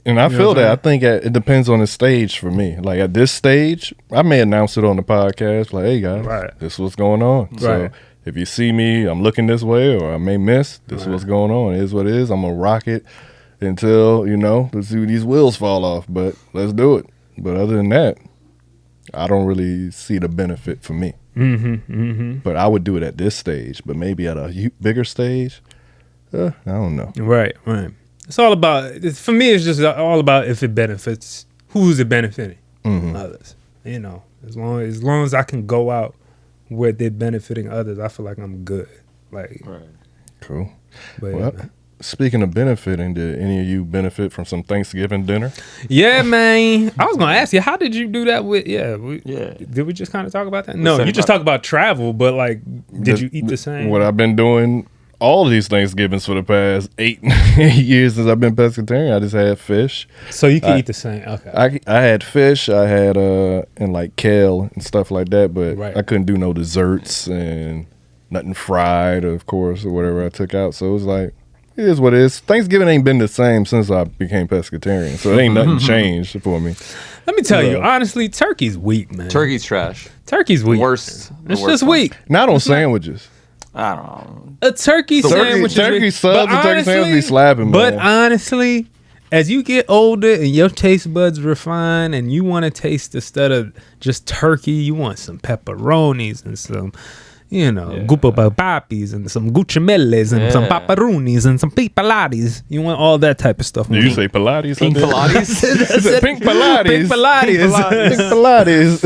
Speaker 3: And I feel that. I think it depends on the stage for me. Like at this stage, I may announce it on the podcast, like, hey guys, this is what's going on. Right. So if you see me, I'm looking this way, or I may miss, this is what's going on. It is what it is. I'm going to rock it until, let's see these wheels fall off, but let's do it. But other than that, I don't really see the benefit for me. But I would do it at this stage, but maybe at a bigger stage, I don't know.
Speaker 5: Right. It's all about, for me, it's just all about if it benefits, who's it benefiting? Others. As long as I can go out where they're benefiting others, I feel like I'm good. Like,
Speaker 3: cool.
Speaker 5: But,
Speaker 3: well, speaking of benefiting, did any of you benefit from some Thanksgiving dinner?
Speaker 5: Yeah, man. I was gonna ask you, how did you do that with? Did we just kind of talk about that? No, you just talk about travel, but like, did you eat the same?
Speaker 3: What I've been doing all of these Thanksgivings for the past 8 years since I've been pescatarian, I just had fish.
Speaker 5: So you can eat the same. Okay.
Speaker 3: I had fish. I had and like kale and stuff like that, but I couldn't do no desserts and nothing fried, of course, or whatever I took out. So it was like, it is what it is. Thanksgiving ain't been the same since I became pescatarian, so it ain't nothing changed for me.
Speaker 5: Let me tell you, honestly, turkey's weak, man.
Speaker 6: Turkey's trash.
Speaker 5: Turkey's weak.
Speaker 6: Worst.
Speaker 5: It's just weak.
Speaker 3: Not on sandwiches.
Speaker 6: I don't know.
Speaker 5: A turkey sandwich.
Speaker 3: Turkey subs and turkey sandwiches be slapping, man.
Speaker 5: But honestly, as you get older and your taste buds refine and you want to taste, instead of just turkey, you want some pepperonis and some, gupapapis and some guacamelles and some paparonis and some pink pilates. You want all that type of stuff.
Speaker 3: Did you say Pilates?
Speaker 6: Pink Pilates?
Speaker 3: Pink Pilates.
Speaker 5: Pink Pilates.
Speaker 3: Pink Pilates.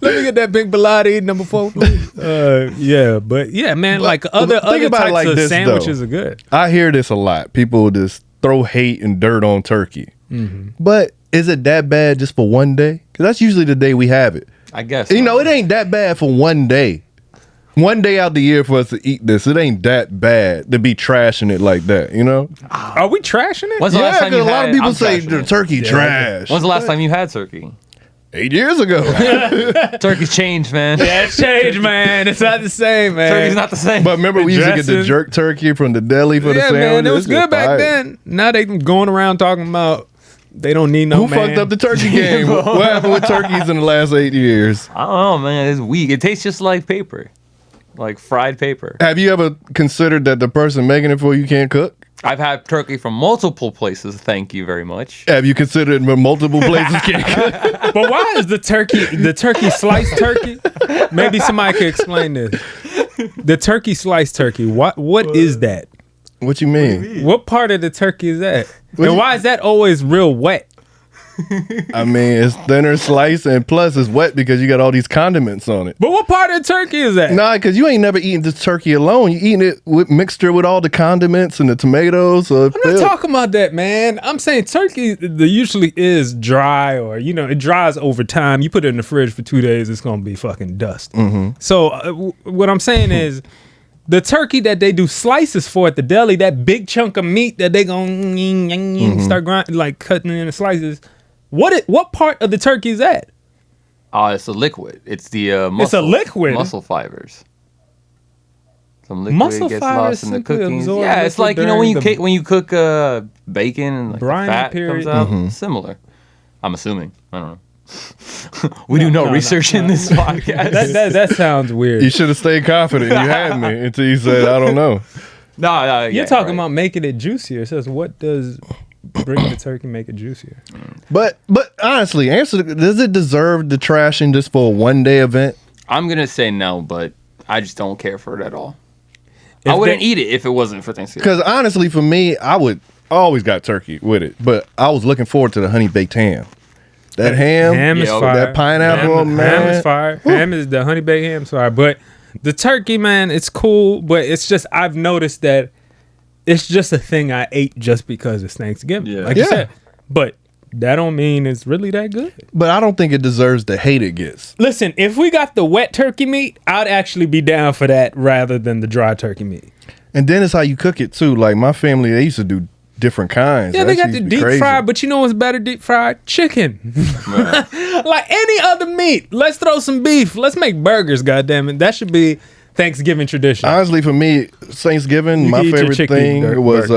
Speaker 5: Let me get that pink Pilates number 4, please. But yeah, man, like other types of sandwiches are good.
Speaker 3: I hear this a lot. People just throw hate and dirt on turkey. But is it that bad just for one day? Because that's usually the day we have it.
Speaker 6: I guess.
Speaker 3: It ain't that bad for one day. One day out the year for us to eat this. It ain't that bad to be trashing it like that,
Speaker 5: Are we trashing it?
Speaker 6: When's the last time you
Speaker 3: a lot
Speaker 6: had
Speaker 3: of people
Speaker 6: I'm
Speaker 3: say
Speaker 6: trashing
Speaker 3: the
Speaker 6: it.
Speaker 3: turkey trash.
Speaker 6: When's the last time you had turkey?
Speaker 3: 8 years ago.
Speaker 6: Turkey's changed, man.
Speaker 5: Yeah, it's changed, man. It's not the same, man.
Speaker 6: Turkey's not the same.
Speaker 3: But remember, we used to get the jerk turkey from the deli for the sandwich.
Speaker 5: Man, it was good back then. Now they going around talking about They don't need no
Speaker 3: Who
Speaker 5: man.
Speaker 3: fucked up the turkey game? What happened with turkeys in the last 8 years?
Speaker 6: I don't know, man. It's weak. It tastes just like paper, like fried paper.
Speaker 3: Have you ever considered that the person making it for you can't cook?
Speaker 6: I've had turkey from multiple places. Thank you very much.
Speaker 3: Have you considered multiple places can't cook?
Speaker 5: But why is the turkey sliced turkey? Maybe somebody could explain this. The turkey sliced turkey. What is that?
Speaker 3: What you mean?
Speaker 5: What part of the turkey is that? And why is that always real wet?
Speaker 3: I mean, it's thinner slice and plus it's wet because you got all these condiments on it.
Speaker 5: But what part of the turkey is that?
Speaker 3: Nah, because you ain't never eaten this turkey alone. You eating it with mixture with all the condiments and the tomatoes.
Speaker 5: I'm not talking about that, man. I'm saying turkey usually is dry or, it dries over time. You put it in the fridge for 2 days, it's going to be fucking dust.
Speaker 3: Mm-hmm.
Speaker 5: So what I'm saying is the turkey that they do slices for at the deli, that big chunk of meat that they going to start grinding, like cutting in the slices. What part of the turkey is that?
Speaker 6: It's a liquid. It's the muscle.
Speaker 5: It's a liquid?
Speaker 6: Muscle fibers. Some liquid
Speaker 5: Muscle
Speaker 6: gets
Speaker 5: fibers
Speaker 6: lost in the
Speaker 5: simply
Speaker 6: cooking.
Speaker 5: absorb
Speaker 6: Yeah, it's
Speaker 5: liquid
Speaker 6: like
Speaker 5: during
Speaker 6: when you cook bacon and like the
Speaker 5: Brine
Speaker 6: fat
Speaker 5: period.
Speaker 6: comes out. Similar. I'm assuming. I don't know. We do no research in this podcast.
Speaker 5: That sounds weird.
Speaker 3: You should have stayed confident. You had me until you said, I don't know.
Speaker 6: No,
Speaker 5: You're talking about making it juicier. It says, what does bring the turkey make it juicier?
Speaker 3: But honestly, does it deserve the trashing just for a 1 day event?
Speaker 6: I'm going to say no, but I just don't care for it at all. I wouldn't eat it if it wasn't for Thanksgiving.
Speaker 3: Because honestly, for me, I always got turkey with it. But I was looking forward to the honey baked ham. That ham
Speaker 5: is fire.
Speaker 3: That pineapple, man.
Speaker 5: Ham is fire. Ham is the honey baked ham is fire. But the turkey, man, it's cool. But it's just, I've noticed that it's just a thing I ate just because it's Thanksgiving.
Speaker 6: Yeah.
Speaker 5: Like you said. But that don't mean it's really that good.
Speaker 3: But I don't think it deserves the hate it gets.
Speaker 5: Listen, if we got the wet turkey meat, I'd actually be down for that rather than the dry turkey meat.
Speaker 3: And then it's how you cook it too. Like my family, they used to do different kinds.
Speaker 5: Yeah,
Speaker 3: That
Speaker 5: they got
Speaker 3: used
Speaker 5: the
Speaker 3: to be
Speaker 5: deep
Speaker 3: crazy.
Speaker 5: fried, but you know what's better deep fried? Chicken. Like any other meat. Let's throw some beef. Let's make burgers, goddammit. That should be Thanksgiving tradition.
Speaker 3: Honestly, for me, Thanksgiving,
Speaker 5: You
Speaker 3: my
Speaker 5: can eat your
Speaker 3: favorite
Speaker 5: chicken
Speaker 3: thing was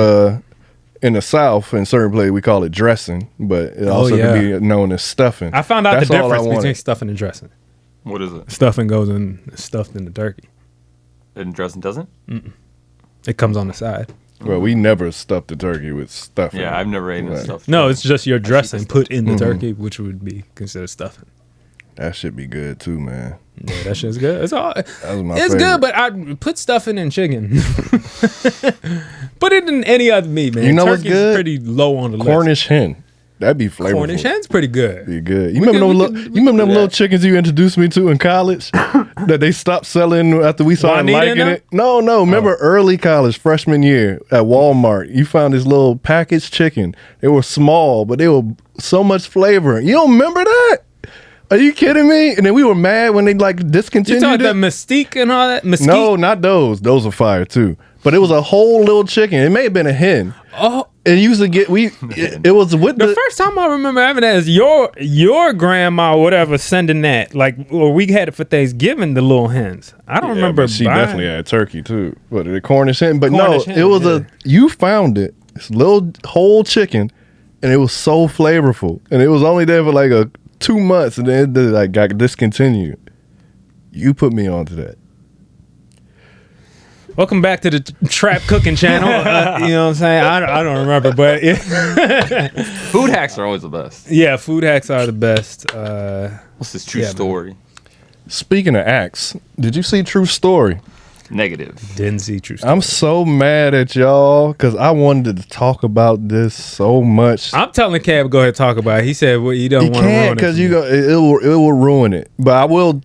Speaker 3: in the South, in certain places, we call it dressing, but it also can be known as stuffing.
Speaker 5: I found out
Speaker 3: That's
Speaker 5: the
Speaker 3: all I
Speaker 5: difference
Speaker 3: wanted.
Speaker 5: between stuffing and dressing.
Speaker 6: What is it?
Speaker 5: Stuffing goes in stuffed in the turkey.
Speaker 6: And dressing doesn't?
Speaker 5: It comes on the side.
Speaker 3: Well, we never stuffed the turkey with stuffing.
Speaker 6: Yeah, I've never eaten stuff.
Speaker 5: No, it's just your dressing
Speaker 6: the
Speaker 5: put in the turkey, which would be considered stuffing.
Speaker 3: That should be good too, man.
Speaker 5: Yeah, that shit's good. It's all.
Speaker 3: That was my
Speaker 5: It's
Speaker 3: favorite.
Speaker 5: good, but I put stuffing in chicken. Put it in any other meat, man.
Speaker 3: You know what's
Speaker 5: Turkey's
Speaker 3: good?
Speaker 5: pretty low on the list.
Speaker 3: Cornish hen. That'd be flavorful.
Speaker 5: Cornish hen's pretty good.
Speaker 3: Be good. You remember them little chickens you introduced me to in college that they stopped selling after we started
Speaker 5: Juanita
Speaker 3: liking
Speaker 5: and
Speaker 3: it? No. Remember early college, freshman year at Walmart, you found this little packaged chicken. They were small, but they were so much flavor. You don't remember that? Are you kidding me? And then we were mad when they
Speaker 5: You
Speaker 3: discontinued
Speaker 5: talking
Speaker 3: it.
Speaker 5: the Mystique and all that? Mesquite?
Speaker 3: No, not those. Those are fire too. But it was a whole little chicken. It may have been a hen.
Speaker 5: Oh,
Speaker 3: It used to get it was with
Speaker 5: the first time I remember having that is your grandma or whatever sending that. Like, or we had it for Thanksgiving, the little hens. I don't remember.
Speaker 3: She
Speaker 5: buying.
Speaker 3: definitely had turkey too. But the Cornish hen. But
Speaker 5: Cornish
Speaker 3: no,
Speaker 5: hen,
Speaker 3: it was you found it. This little whole chicken, and it was so flavorful. And it was only there for like 2 months, and then it got discontinued. You put me onto that.
Speaker 5: Welcome back to the Trap Cooking Channel. You know what I'm saying? I don't remember, but
Speaker 6: Food hacks are always the best.
Speaker 5: yeah, food hacks are the best.
Speaker 6: What's this true
Speaker 5: Yeah, man.
Speaker 6: story?
Speaker 3: Speaking of acts, did you see True Story?
Speaker 6: Negative.
Speaker 5: Didn't see true story.
Speaker 3: I'm so mad at y'all because I wanted to talk about this so much.
Speaker 5: I'm telling Cab go ahead and talk about it. He said, well, you don't
Speaker 3: You
Speaker 5: want to ruin
Speaker 3: can't
Speaker 5: it.
Speaker 3: because
Speaker 5: for
Speaker 3: you
Speaker 5: me.
Speaker 3: go it will ruin it. But I will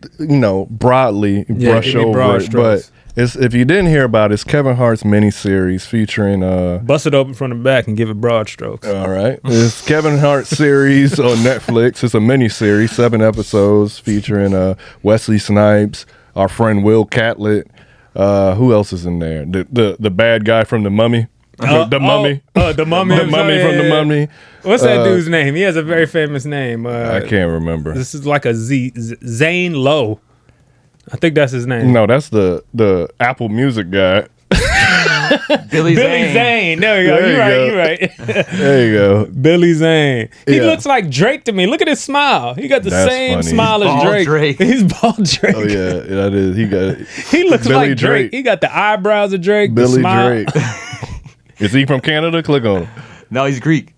Speaker 3: broadly brush
Speaker 5: give me
Speaker 3: over
Speaker 5: broad
Speaker 3: it.
Speaker 5: strokes.
Speaker 3: But if you didn't hear about it, it's Kevin Hart's miniseries featuring
Speaker 5: Bust it open from the back and give it broad strokes.
Speaker 3: all right. It's Kevin Hart series on Netflix. It's a miniseries, 7 episodes featuring Wesley Snipes, our friend Will Catlett. Who else is in there? The bad guy from The Mummy. The Mummy.
Speaker 5: The Mummy.
Speaker 3: The Mummy from The Mummy.
Speaker 5: What's that dude's name? He has a very famous name.
Speaker 3: I can't remember.
Speaker 5: This is like a Zane Lowe. I think that's his name.
Speaker 3: No, that's the Apple Music guy.
Speaker 6: Billy
Speaker 5: Billy
Speaker 6: Zane.
Speaker 5: Zane. There you go.
Speaker 3: There you
Speaker 5: You're right.
Speaker 3: There you go.
Speaker 5: Billy Zane. He
Speaker 3: Yeah.
Speaker 5: looks like Drake to me. Look at his smile. He got the
Speaker 3: That's
Speaker 5: same
Speaker 3: funny.
Speaker 5: smile
Speaker 6: He's
Speaker 5: as
Speaker 6: bald
Speaker 5: Drake.
Speaker 6: Drake.
Speaker 5: He's bald Drake.
Speaker 3: Oh yeah, that is. He got
Speaker 5: He looks
Speaker 3: Billy
Speaker 5: like Drake. He got the eyebrows of Drake. the
Speaker 3: Billy
Speaker 5: smile.
Speaker 3: Drake. Is he from Canada? Click on him.
Speaker 6: No, he's Greek.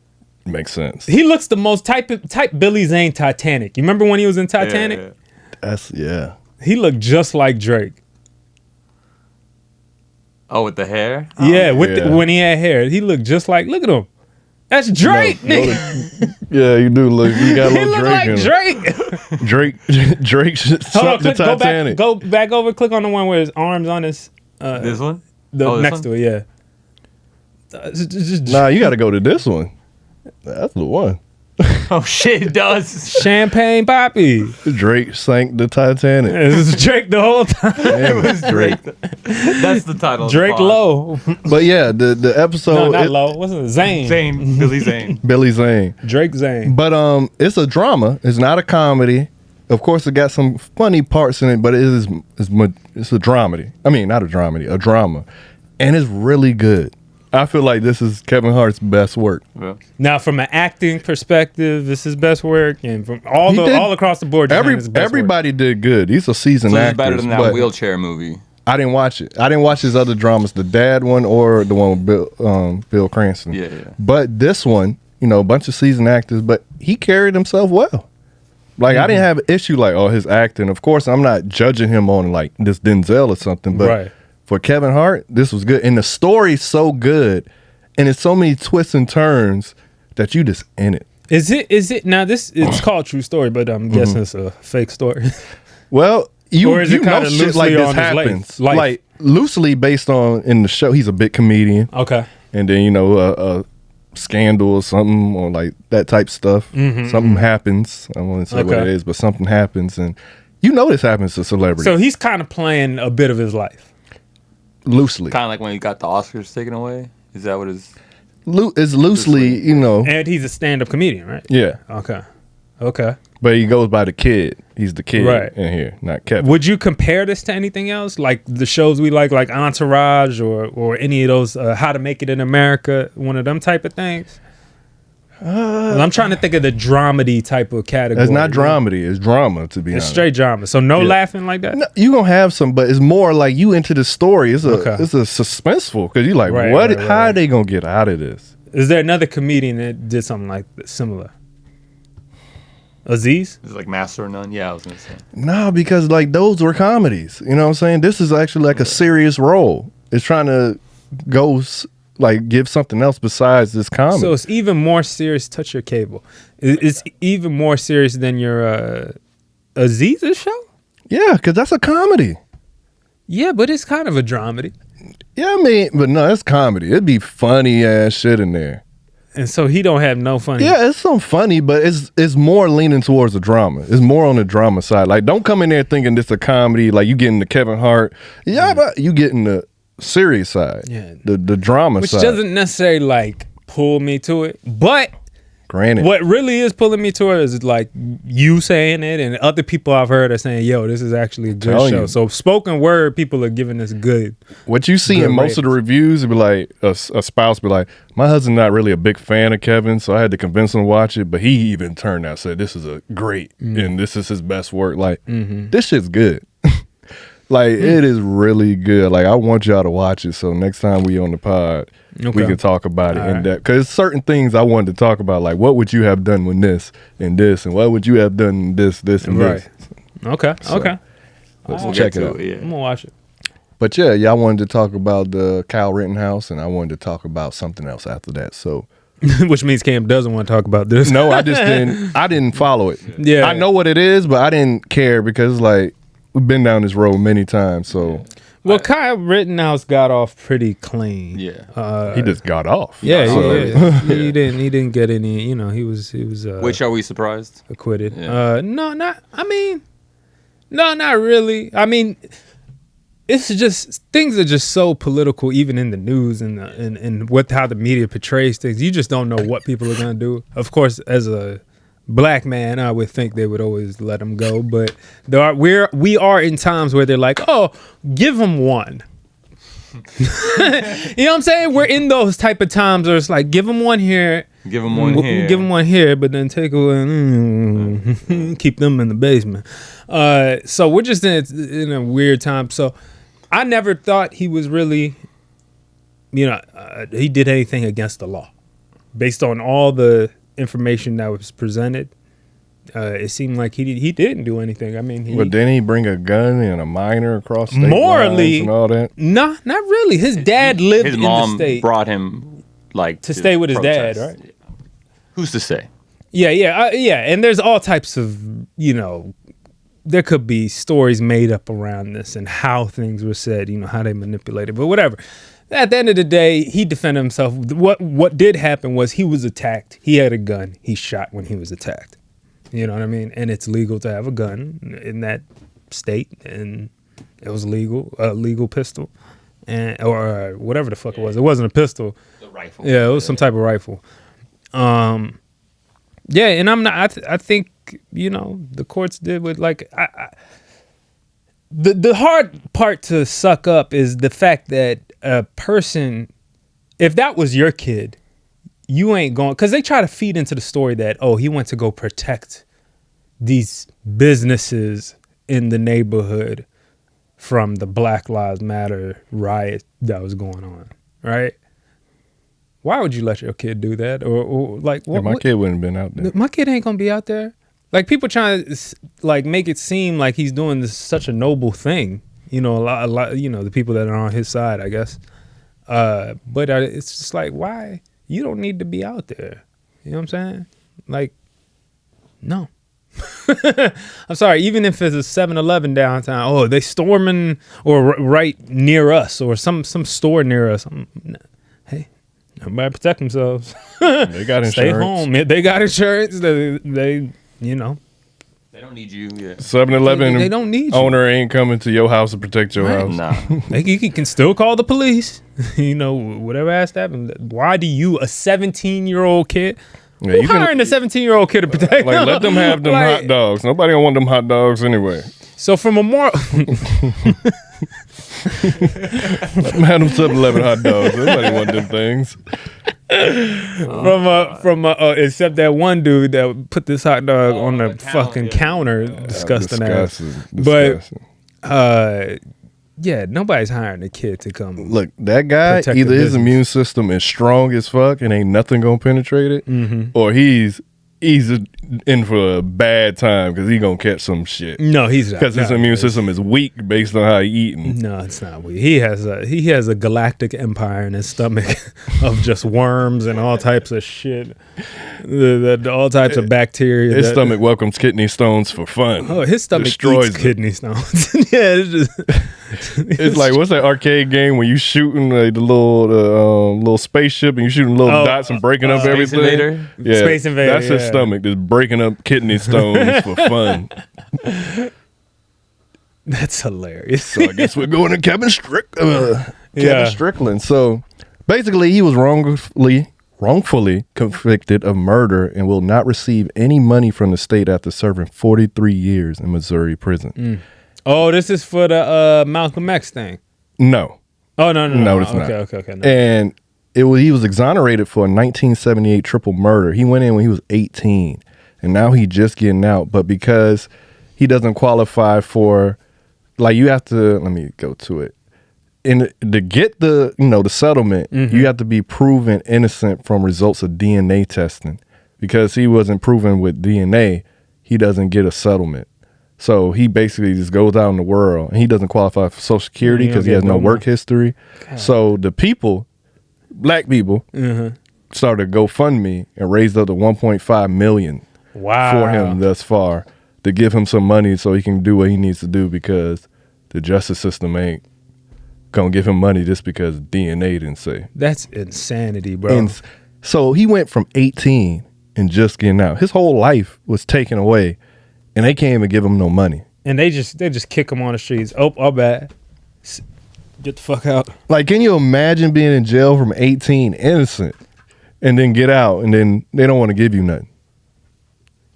Speaker 3: Makes sense.
Speaker 5: He looks the most type Billy Zane Titanic. You remember when he was in Titanic?
Speaker 6: Yeah.
Speaker 3: That's yeah.
Speaker 5: He looked just like Drake.
Speaker 6: Oh, with the hair?
Speaker 5: Yeah,
Speaker 3: yeah.
Speaker 5: when he had hair, he looked just like. Look at him. That's Drake. nigga.
Speaker 3: Yeah, you do look. You got a
Speaker 5: He
Speaker 3: little
Speaker 5: look
Speaker 3: Drake.
Speaker 5: like
Speaker 3: in him.
Speaker 5: Drake.
Speaker 3: Drake
Speaker 5: Hold on,
Speaker 3: sunk the
Speaker 5: click, go back,
Speaker 3: Titanic.
Speaker 5: go back over. Click on the one where his arms on his.
Speaker 6: This one?
Speaker 5: The
Speaker 6: Oh, this
Speaker 5: next
Speaker 6: one?
Speaker 5: to it, yeah.
Speaker 3: Nah, you got to go to this one. That's the one.
Speaker 6: Oh, shit, it does.
Speaker 5: Champagne Poppy.
Speaker 3: Drake sank the Titanic.
Speaker 5: This is Drake the whole time.
Speaker 3: Damn, it's Drake.
Speaker 6: That's the title. of the
Speaker 5: Drake
Speaker 6: pod.
Speaker 5: Low.
Speaker 3: But yeah, the episode.
Speaker 5: No, not
Speaker 3: it-
Speaker 5: Low. What's it? Zane.
Speaker 6: Zane. Billy Zane.
Speaker 3: Billy Zane.
Speaker 5: Drake Zane.
Speaker 3: But it's a drama. It's not a comedy. Of course, it got some funny parts in it, but it's a dramedy. I mean, not a dramedy, a drama, and it's really good. I feel like this is Kevin Hart's best work.
Speaker 6: Yeah.
Speaker 5: Now, from an acting perspective, this is best work, and from all
Speaker 3: He did-
Speaker 5: all across the board, this is best work.
Speaker 3: Everybody did good. He's a seasoned
Speaker 6: So it's
Speaker 3: actor.
Speaker 6: better than that wheelchair movie.
Speaker 3: I didn't watch it. I didn't watch his other dramas, the dad one or the one with Bill Cranston.
Speaker 6: Yeah, yeah.
Speaker 3: But this one, a bunch of seasoned actors, but he carried himself well. Like I didn't have an issue like, his acting. Of course, I'm not judging him on like this Denzel or something, but
Speaker 5: Right.
Speaker 3: for Kevin Hart, this was good. And the story's so good, and it's so many twists and turns that you just in it.
Speaker 5: Is it now? It's called True Story, but I'm guessing it's a fake story.
Speaker 3: Well,
Speaker 5: Or is it
Speaker 3: know
Speaker 5: kinda
Speaker 3: shit like
Speaker 5: loosely
Speaker 3: this
Speaker 5: on his
Speaker 3: happens.
Speaker 5: life?
Speaker 3: Like loosely based on in the show, he's a big comedian.
Speaker 5: Okay.
Speaker 3: And then a scandal or something or like that type stuff. Something happens. I won't say what
Speaker 5: Okay.
Speaker 3: it is, but something happens, and this happens to celebrities.
Speaker 5: So he's kind of playing a bit of his life.
Speaker 3: loosely,
Speaker 6: Kind of like when he got the Oscars taken away. Is that what is?
Speaker 3: it's loosely,
Speaker 5: And he's a stand-up comedian, right?
Speaker 3: yeah.
Speaker 5: Okay.
Speaker 3: But he goes by the kid. He's the kid
Speaker 5: Right.
Speaker 3: in here, not Kevin.
Speaker 5: Would you compare this to anything else, like the shows we like Entourage or any of those How to Make It in America, one of them type of things? I'm trying to think of the dramedy type of category.
Speaker 3: It's not dramedy. It's drama, to be
Speaker 5: It's
Speaker 3: honest.
Speaker 5: straight drama. So no laughing like that.
Speaker 3: No, you gonna have some, but it's more like you into the story. It's a suspenseful because you're like,
Speaker 5: Right,
Speaker 3: what?
Speaker 5: right,
Speaker 3: How
Speaker 5: right.
Speaker 3: are they gonna get out of this?
Speaker 5: Is there another comedian that did something like similar? Aziz?
Speaker 6: Is it like Master of None? Yeah, I was gonna say.
Speaker 3: No, because like those were comedies. You know what I'm saying? This is actually like a serious role. It's trying to give something else besides this comedy.
Speaker 5: So it's even more serious. Touch your cable. It's even more serious than your Aziz's show.
Speaker 3: yeah, because that's a comedy.
Speaker 5: Yeah, but it's kind of a dramedy.
Speaker 3: Yeah, I mean, but no, it's comedy. It'd be funny ass shit in there.
Speaker 5: And so he don't have no funny.
Speaker 3: Yeah, it's some funny, but it's more leaning towards the drama. It's more on the drama side. Like, don't come in there thinking this a comedy. Like you getting the Kevin Hart. Yeah, but you getting the serious side.
Speaker 5: Yeah.
Speaker 3: the drama
Speaker 5: Which
Speaker 3: side.
Speaker 5: doesn't necessarily like pull me to it. But
Speaker 3: Granted,
Speaker 5: what really is pulling me to it is like you saying it and other people I've heard are saying, yo, this is actually a good
Speaker 3: Telling
Speaker 5: show.
Speaker 3: you.
Speaker 5: So spoken word, people are giving this good.
Speaker 3: what you see
Speaker 5: Good
Speaker 3: in most of the reviews, it'd be like a spouse be like, my husband's not really a big fan of Kevin, so I had to convince him to watch it. But he even turned out and said, this is a great, and this is his best work. Like, this shit's good. Like, it is really good. Like, I want y'all to watch it. So next time we on the pod, we
Speaker 5: Okay.
Speaker 3: can talk about it
Speaker 5: All
Speaker 3: in
Speaker 5: right.
Speaker 3: depth. Because certain things I wanted to talk about, like what would you have done with this and this, and what would you have done in this and
Speaker 5: Right.
Speaker 3: this.
Speaker 5: Okay. Okay.
Speaker 3: Let's
Speaker 6: We'll
Speaker 3: check
Speaker 6: get
Speaker 3: it
Speaker 6: to
Speaker 3: out.
Speaker 6: it,
Speaker 5: I'm
Speaker 6: yeah.
Speaker 5: gonna watch it.
Speaker 3: But yeah, y'all wanted to talk about the Kyle Rittenhouse, and I wanted to talk about something else after that. So
Speaker 5: Which means Cam doesn't want to talk about this.
Speaker 3: no, I just didn't. I didn't follow it.
Speaker 5: Yeah.
Speaker 3: I know what it is, but I didn't care because like we've been down this road many times. So
Speaker 5: Well, Kyle Rittenhouse got off pretty clean.
Speaker 6: Yeah.
Speaker 3: he just got off.
Speaker 5: Yeah,
Speaker 3: So-
Speaker 5: he didn't get any. You know, he was
Speaker 6: Which are we surprised?
Speaker 5: acquitted.
Speaker 6: Yeah.
Speaker 5: No, not really. I mean, it's just things are just so political, even in the news and what how the media portrays things. You just don't know what people are gonna do. Of course, as a black man, I would think they would always let him go, but we are in times where they're like, oh, give him one. You know what I'm saying? We're in those type of times where it's like, give them one here.
Speaker 6: Give them one here.
Speaker 5: Give them one here, but then take away, keep them in the basement. So we're just in a weird time. So I never thought he was really, he did anything against the law. Based on all the information that was presented, it seemed like he didn't do anything. I mean,
Speaker 3: but didn't he bring a gun and a minor across state
Speaker 5: morally
Speaker 3: lines and all that?
Speaker 5: No, not really. His dad lived
Speaker 6: His
Speaker 5: in
Speaker 6: mom
Speaker 5: the state.
Speaker 6: brought him to
Speaker 5: stay with his dad,
Speaker 6: protest.
Speaker 5: right?
Speaker 6: Who's to say?
Speaker 5: Yeah. And there's all types of, there could be stories made up around this and how things were said, how they manipulated, but whatever. At the end of the day, he defended himself. What did happen was he was attacked. He had a gun. He shot when he was attacked. You know what I mean? And it's legal to have a gun in that state, and it was legal, a legal pistol, or whatever the fuck it was. It wasn't a pistol.
Speaker 6: The rifle.
Speaker 5: Yeah, it was some type of rifle. And I'm not. I think the courts did with the hard part to suck up is the fact that a person, if that was your kid, you ain't going, because they try to feed into the story that, he went to go protect these businesses in the neighborhood from the Black Lives Matter riot that was going on, right? Why would you let your kid do that? Or like, what?
Speaker 3: My kid wouldn't have been out there.
Speaker 5: My kid ain't gonna be out there. Like, people trying to make it seem like he's doing such a noble thing. A lot. The people that are on his side, I guess. But it's just like, why? You don't need to be out there. You know what I'm saying? Like, no. I'm sorry. Even if it's a 7-Eleven downtown, they storming or right near us or some store near us. Hey, everybody protect themselves.
Speaker 3: They got insurance.
Speaker 5: Stay home. They got insurance. They
Speaker 6: They don't need you. Yeah.
Speaker 3: 7-Eleven
Speaker 5: They don't need you.
Speaker 3: owner ain't coming to your house to protect your house.
Speaker 6: Nah.
Speaker 5: You can still call the police. Whatever has to happen. Why do you, a 17-year-old kid?
Speaker 3: Yeah,
Speaker 5: Who hiring a 17-year-old kid to protect them?
Speaker 3: let them have them hot dogs. Nobody don't want them hot dogs anyway.
Speaker 5: So from a more
Speaker 3: Let them have them 7-Eleven hot dogs. Nobody want them things.
Speaker 5: from except that one dude that put this hot dog on the fucking counter, disgusting ass.
Speaker 3: Disgusting.
Speaker 5: But nobody's hiring a kid to come.
Speaker 3: Look, that guy,
Speaker 5: protect
Speaker 3: either
Speaker 5: the
Speaker 3: his
Speaker 5: business.
Speaker 3: immune system is strong as fuck and ain't nothing gonna penetrate it, or he's in for a bad time because he gonna catch some shit.
Speaker 5: No, he's not.
Speaker 3: Because his immune system is weak based on how he eating.
Speaker 5: No, it's not weird. He has a galactic empire in his stomach of just worms and all types of shit. All types of bacteria.
Speaker 3: His stomach welcomes kidney stones for fun.
Speaker 5: Oh, his stomach
Speaker 3: Destroys
Speaker 5: eats
Speaker 3: them.
Speaker 5: kidney stones. Yeah, it's just.
Speaker 3: It's like, what's that arcade game when you shooting the little spaceship and you shooting little dots and breaking up
Speaker 6: Space
Speaker 3: everything?
Speaker 6: Invader?
Speaker 3: Yeah,
Speaker 5: Space Invader,
Speaker 3: That's his
Speaker 5: yeah.
Speaker 3: stomach, just breaking up kidney stones for fun.
Speaker 5: That's hilarious.
Speaker 3: So I guess we're going to Kevin
Speaker 5: Yeah.
Speaker 3: Strickland. So basically, he was wrongfully convicted of murder and will not receive any money from the state after serving 43 years in Missouri prison.
Speaker 5: Oh, this is for the Malcolm X thing.
Speaker 3: No.
Speaker 5: Oh no,
Speaker 3: it's not.
Speaker 5: Okay. No.
Speaker 3: And he was exonerated for a 1978 triple murder. He went in when he was 18, and now he just getting out. But because he doesn't qualify for, you have to. Let me go to it. And to get the settlement, you have to be proven innocent from results of DNA testing. Because he wasn't proven with DNA, he doesn't get a settlement. So he basically just goes out in the world, and he doesn't qualify for Social Security because he has no work history. God. So the people, black people, started GoFundMe and raised up to $1.5 million for him thus far to give him some money so he can do what he needs to do, because the justice system ain't gonna give him money just because DNA didn't say.
Speaker 5: That's insanity, bro.
Speaker 3: And so he went from 18 and just getting out. His whole life was taken away. And they can't even give him no money.
Speaker 5: And they just kick him on the streets. Oh, all bad. Get the fuck out.
Speaker 3: Like, can you imagine being in jail from 18, innocent, and then get out, and then they don't want to give you nothing?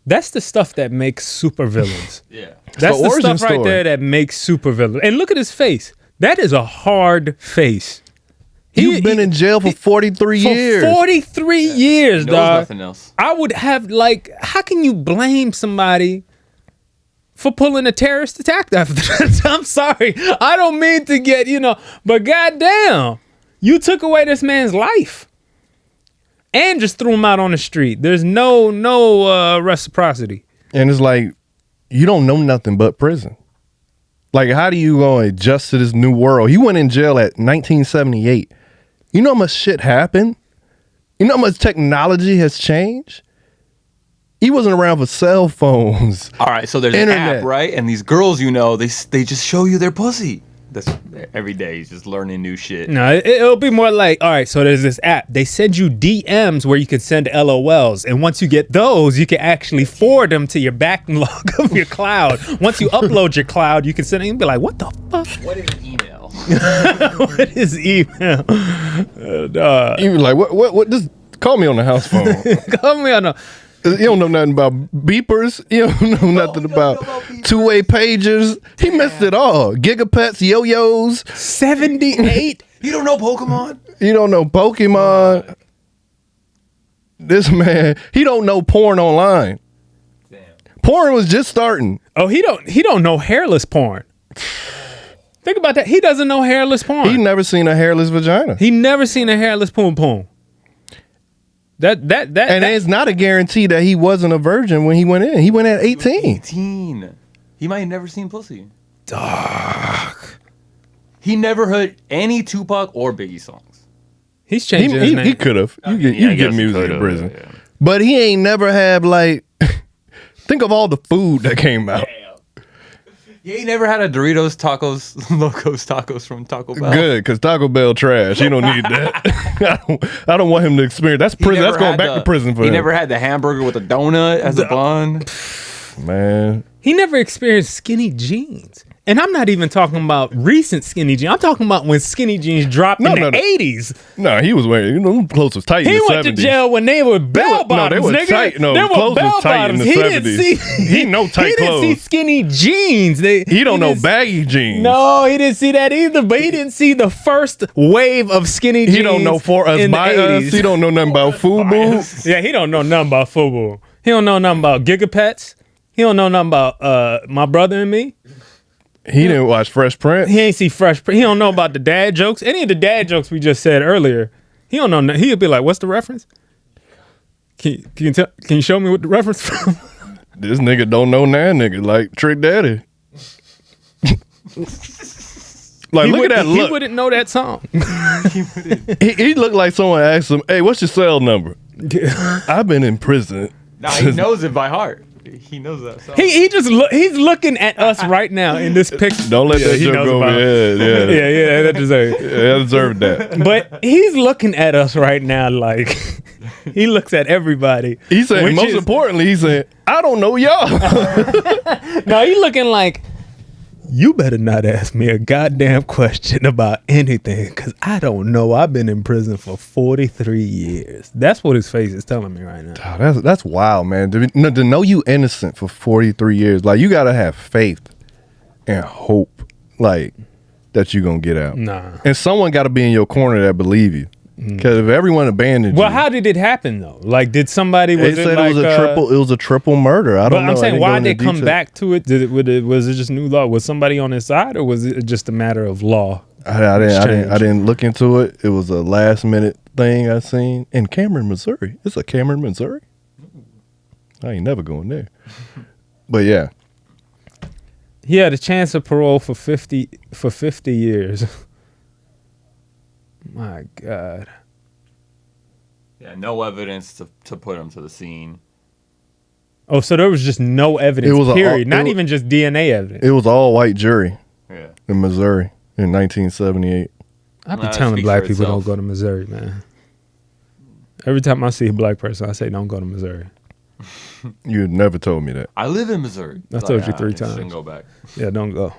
Speaker 5: That's the stuff that makes supervillains.
Speaker 6: Yeah.
Speaker 5: That's the
Speaker 3: origin
Speaker 5: stuff right
Speaker 3: story.
Speaker 5: there that makes supervillains. And look at his face. That is a hard face.
Speaker 3: You've been in jail for 43 years.
Speaker 5: For 43 years,
Speaker 6: Knows
Speaker 5: dog.
Speaker 6: nothing else.
Speaker 5: I would have, like, how can you blame somebody for pulling a terrorist attack after that? I'm sorry. I don't mean to get, but goddamn, you took away this man's life and just threw him out on the street. There's no reciprocity.
Speaker 3: And it's like, you don't know nothing but prison. Like, how do you go adjust to this new world? He went in jail at 1978. You know how much shit happened? You know how much technology has changed? He wasn't around for cell phones.
Speaker 6: All right, so there's
Speaker 3: Internet.
Speaker 6: an app, right? And these girls, they just show you their pussy. That's every day. He's just learning new shit.
Speaker 5: No, it'll be more like, all right, so there's this app. They send you DMs where you can send LOLs. And once you get those, you can actually forward them to your backlog of your cloud. Once you upload your cloud, you can send it and be like, what the fuck?
Speaker 6: What is email?
Speaker 5: What is email?
Speaker 3: He was like, what, just call me on the house phone.
Speaker 5: Come here, no.
Speaker 3: You don't know nothing about beepers. You don't know nothing about two-way pages. He missed it all. Gigapets, yo-yos.
Speaker 5: 78?
Speaker 6: You don't know Pokemon?
Speaker 3: You don't know Pokemon. This man, he don't know porn online.
Speaker 6: Damn.
Speaker 3: Porn was just starting.
Speaker 5: Oh, he don't know hairless porn. Think about that. He doesn't know hairless porn.
Speaker 3: He never seen a hairless vagina.
Speaker 5: He never seen a hairless poom poom.
Speaker 3: And it's not a guarantee that he wasn't a virgin when he went in. He went at 18.
Speaker 6: 18. He might have never seen pussy.
Speaker 5: Dog.
Speaker 6: He never heard any Tupac or Biggie songs.
Speaker 5: He's changing his name.
Speaker 3: He could have. You
Speaker 6: I
Speaker 3: get
Speaker 6: guess he
Speaker 3: music in
Speaker 6: could've,
Speaker 3: prison.
Speaker 6: yeah.
Speaker 3: But he ain't never had, like, think of all the food that came out.
Speaker 6: Yeah, he never had a Doritos tacos, Locos tacos from Taco Bell.
Speaker 3: Good, because Taco Bell trash. He don't need that. I don't want him to experience. That's
Speaker 6: He
Speaker 3: prison.
Speaker 6: never
Speaker 3: That's going
Speaker 6: had
Speaker 3: back to prison for
Speaker 6: He
Speaker 3: him.
Speaker 6: never had the hamburger with a donut as a bun.
Speaker 3: Man.
Speaker 5: He never experienced skinny jeans. And I'm not even talking about recent skinny jeans. I'm talking about when skinny jeans dropped in the 80s.
Speaker 3: No, he was wearing, them clothes was tight in
Speaker 5: He
Speaker 3: the 70s.
Speaker 5: went to jail when they were bell bottoms,
Speaker 3: they were
Speaker 5: nigga.
Speaker 3: tight. No,
Speaker 5: they were
Speaker 3: clothes
Speaker 5: bell
Speaker 3: was tight in
Speaker 5: bottoms.
Speaker 3: the
Speaker 5: He
Speaker 3: 70s.
Speaker 5: didn't see.
Speaker 3: He know tight
Speaker 5: He didn't see
Speaker 3: clothes.
Speaker 5: skinny jeans.
Speaker 3: He don't know baggy jeans.
Speaker 5: No, he didn't see that either. But he didn't see the first wave of skinny jeans.
Speaker 3: He don't know For Us
Speaker 5: in the
Speaker 3: By Us.
Speaker 5: 80s.
Speaker 3: He don't know nothing about FUBU.
Speaker 5: Yeah, he don't know nothing about football. He don't know nothing about Gigapets. He don't know nothing about My Brother and Me.
Speaker 3: He didn't watch Fresh Prince.
Speaker 5: He ain't see He don't know about the dad jokes. Any of the dad jokes we just said earlier. He don't know. He'll be like, "What's the reference? Can you show me what the reference from?"
Speaker 3: This nigga don't know that nigga like Trick Daddy. Like, look at that look.
Speaker 5: He wouldn't know that song.
Speaker 3: He looked like someone asked him, "Hey, what's your cell number?" I've been in prison.
Speaker 6: Nah, he knows it by heart. He knows that song.
Speaker 5: He's looking at us right now in this picture.
Speaker 3: Don't let that
Speaker 5: he
Speaker 3: joke
Speaker 5: knows
Speaker 3: go over
Speaker 5: about
Speaker 3: your head. Yeah,
Speaker 5: Yeah, that deserves it.
Speaker 3: yeah, I deserved that.
Speaker 5: But he's looking at us right now like he looks at everybody.
Speaker 3: He said,
Speaker 5: which
Speaker 3: most
Speaker 5: is-
Speaker 3: importantly, he said, "I don't know y'all."
Speaker 5: No, he looking like, you better not ask me a goddamn question about anything because I don't know. I've been in prison for 43 years. That's what his face is telling me right now.
Speaker 3: Oh, that's wild, man. To know you innocent for 43 years, like, you gotta have faith and hope, like, that you gonna get out.
Speaker 5: Nah.
Speaker 3: And someone gotta be in your corner that believe you. Because if everyone abandoned
Speaker 5: Well,
Speaker 3: you,
Speaker 5: how did it happen though? Like, did somebody
Speaker 3: they
Speaker 5: was it
Speaker 3: said
Speaker 5: like
Speaker 3: it was a triple murder. I
Speaker 5: But
Speaker 3: don't know.
Speaker 5: I'm
Speaker 3: I
Speaker 5: saying,
Speaker 3: didn't
Speaker 5: why
Speaker 3: go
Speaker 5: did they
Speaker 3: into
Speaker 5: come
Speaker 3: detail.
Speaker 5: back to it? Was it just new law? Was somebody on his side, or was it just a matter of law?
Speaker 3: I
Speaker 5: Exchange.
Speaker 3: didn't look into it. It was a last minute thing I seen in Cameron, Missouri. It's a Cameron, Missouri. I ain't never going there. But yeah,
Speaker 5: He had a chance of parole for 50 years. My God.
Speaker 6: Yeah, no evidence to put him to the scene.
Speaker 5: Oh, so there was just no evidence,
Speaker 3: It was
Speaker 5: period. Not even just DNA evidence.
Speaker 3: it was all white jury
Speaker 6: Yeah.
Speaker 3: in Missouri in 1978.
Speaker 5: I be
Speaker 6: Nah, that
Speaker 5: telling
Speaker 6: speaks
Speaker 5: black
Speaker 6: for
Speaker 5: people
Speaker 6: itself.
Speaker 5: don't go to Missouri, man. Every time I see a black person, I say don't go to Missouri.
Speaker 3: You never told me that.
Speaker 6: I live in Missouri.
Speaker 5: I told you 3
Speaker 6: I shouldn't
Speaker 5: times.
Speaker 6: go back.
Speaker 5: Yeah, don't go.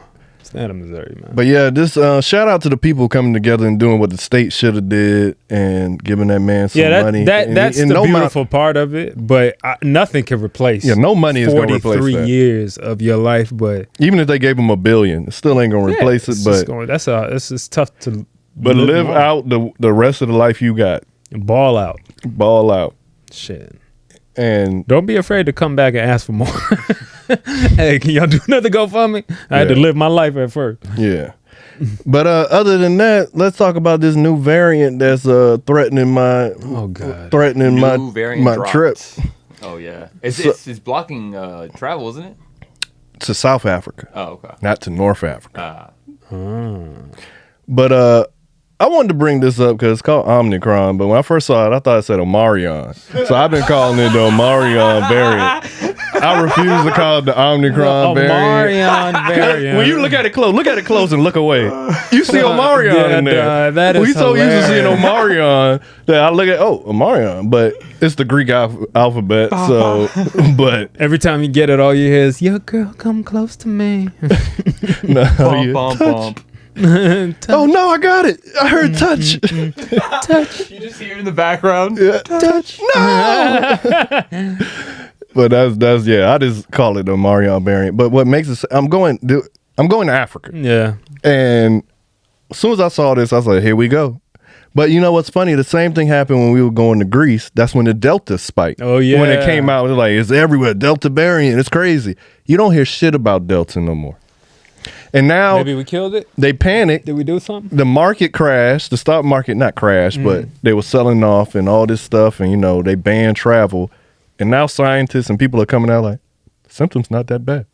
Speaker 5: Stand up, Missouri, man.
Speaker 3: But yeah, this shout out to the people coming together and doing what the state should have did and giving that man some money.
Speaker 5: That's
Speaker 3: and
Speaker 5: the
Speaker 3: no
Speaker 5: beautiful part of it. But nothing can replace.
Speaker 3: Yeah, no money is going to replace
Speaker 5: 43
Speaker 3: that.
Speaker 5: years of your life, but
Speaker 3: even if they gave him $1 billion, it still ain't going to replace it. But
Speaker 5: it's just tough to.
Speaker 3: But live out the rest of the life you got.
Speaker 5: Ball out.
Speaker 3: Ball out.
Speaker 5: Shit.
Speaker 3: And
Speaker 5: don't be afraid to come back and ask for more. Hey, can y'all do another GoFundMe? I had to live my life at first.
Speaker 3: Yeah. But other than that, let's talk about this new variant that's threatening my my trip.
Speaker 6: Oh yeah, it's blocking travel, isn't it?
Speaker 3: To South Africa.
Speaker 6: Oh, okay.
Speaker 3: Not to North Africa. But I wanted to bring this up because it's called Omicron, but when I first saw it, I thought it said Omarion. So I've been calling it the Omarion variant. I refuse to call it the Omicron variant.
Speaker 5: Omarion variant.
Speaker 3: When you look at it close and look away, you see Omarion in there.
Speaker 5: That is
Speaker 3: we so used to seeing Omarion that I look at, Omarion, but it's the Greek alphabet. So, but
Speaker 5: every time you get it, all you hear is, "Your girl, come close to me."
Speaker 6: Bump.
Speaker 3: Oh no, I got it. I heard touch.
Speaker 6: Touch. You just hear it in the background.
Speaker 3: Yeah. Touch. No. But that's I just call it the Omarion variant. But what makes it, I'm going to Africa.
Speaker 5: Yeah.
Speaker 3: And as soon as I saw this, I was like, here we go. But you know what's funny? The same thing happened when we were going to Greece. That's when the Delta spiked.
Speaker 5: Oh yeah.
Speaker 3: When it came out, it was like, it's everywhere. Delta variant. It's crazy. You don't hear shit about Delta no more. And now
Speaker 5: maybe we killed it.
Speaker 3: They panicked.
Speaker 5: Did we do something?
Speaker 3: The market crashed. The stock market not crashed, but they were selling off and all this stuff. And they banned travel. And now scientists and people are coming out like, symptoms not that bad.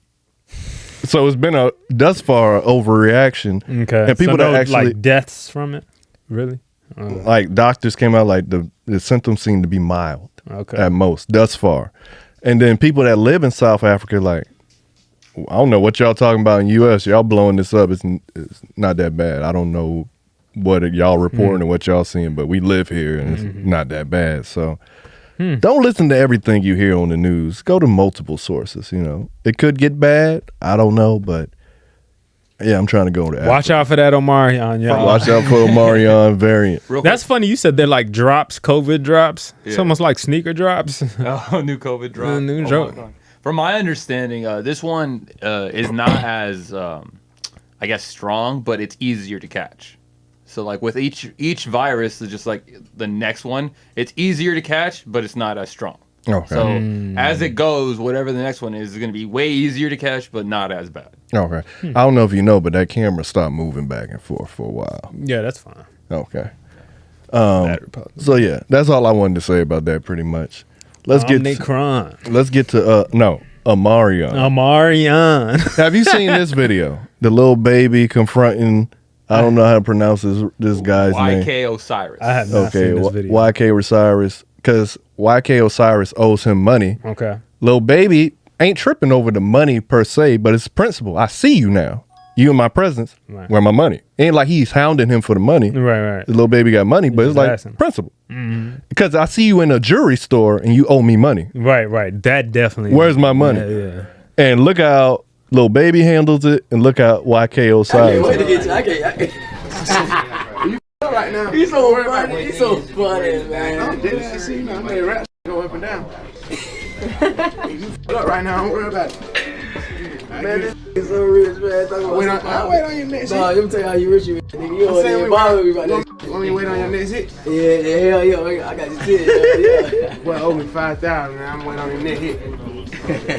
Speaker 3: So it's been thus far overreaction.
Speaker 5: Okay.
Speaker 3: And people that actually
Speaker 5: like deaths from it. Really?
Speaker 3: Like doctors came out like the symptoms seem to be mild.
Speaker 5: Okay.
Speaker 3: At most thus far. And then people that live in South Africa like, I don't know what y'all talking about in the U.S. Y'all blowing this up. It's not that bad. I don't know what y'all reporting and what y'all seeing, but we live here and it's not that bad. So don't listen to everything you hear on the news. Go to multiple sources. It could get bad. I don't know, but yeah, I'm trying to go to Africa.
Speaker 5: Watch out for that Omarion, y'all.
Speaker 3: Watch out for Omarion variant.
Speaker 5: That's funny. You said they're like drops, COVID drops. Yeah. It's almost like sneaker drops.
Speaker 6: Oh, new COVID drop.
Speaker 5: New drop.
Speaker 6: From my understanding, this one is not as, I guess, strong, but it's easier to catch. So, like with each virus, is just like the next one. It's easier to catch, but it's not as strong.
Speaker 3: Okay.
Speaker 6: So as it goes, whatever the next one is going to be way easier to catch, but not as bad.
Speaker 3: Okay. I don't know if you know, but that camera stopped moving back and forth for a while.
Speaker 5: Yeah, that's fine.
Speaker 3: Okay. So yeah, that's all I wanted to say about that. Pretty much. Let's get to Omarion.
Speaker 5: Omarion.
Speaker 3: Have you seen this video? The little baby confronting. I don't know how to pronounce this guy's name.
Speaker 6: YK Osiris.
Speaker 5: I have not seen this video.
Speaker 3: YK Osiris, because YK Osiris owes him money.
Speaker 5: Okay.
Speaker 3: Little baby ain't tripping over the money per se, but it's principle. I see you now. You in my presence.
Speaker 5: Right.
Speaker 3: Where my money? Ain't like he's hounding him for the money.
Speaker 5: Right.
Speaker 3: The little baby got money, but it's like
Speaker 5: asking.
Speaker 3: principle. Because I see you in a jewelry store and you owe me money.
Speaker 5: Right. That definitely.
Speaker 3: Where's my money?
Speaker 5: Yeah.
Speaker 3: And look how little baby handles it, and look how YK Osiris.
Speaker 2: I can't. You right now. He's so funny. He's so funny, man. I'm dead. See, I made rap go up and down. You up right now. Don't worry about it. Man, this is so rich, man. Wait on your next hit. Nah, let me tell you how you rich you is, nigga. You don't even bother me about that. Want me to wait on your next hit? Yeah, hell yeah. I got your shit. Yeah. Well, owe me 5,000, man. I'm waiting on your next hit.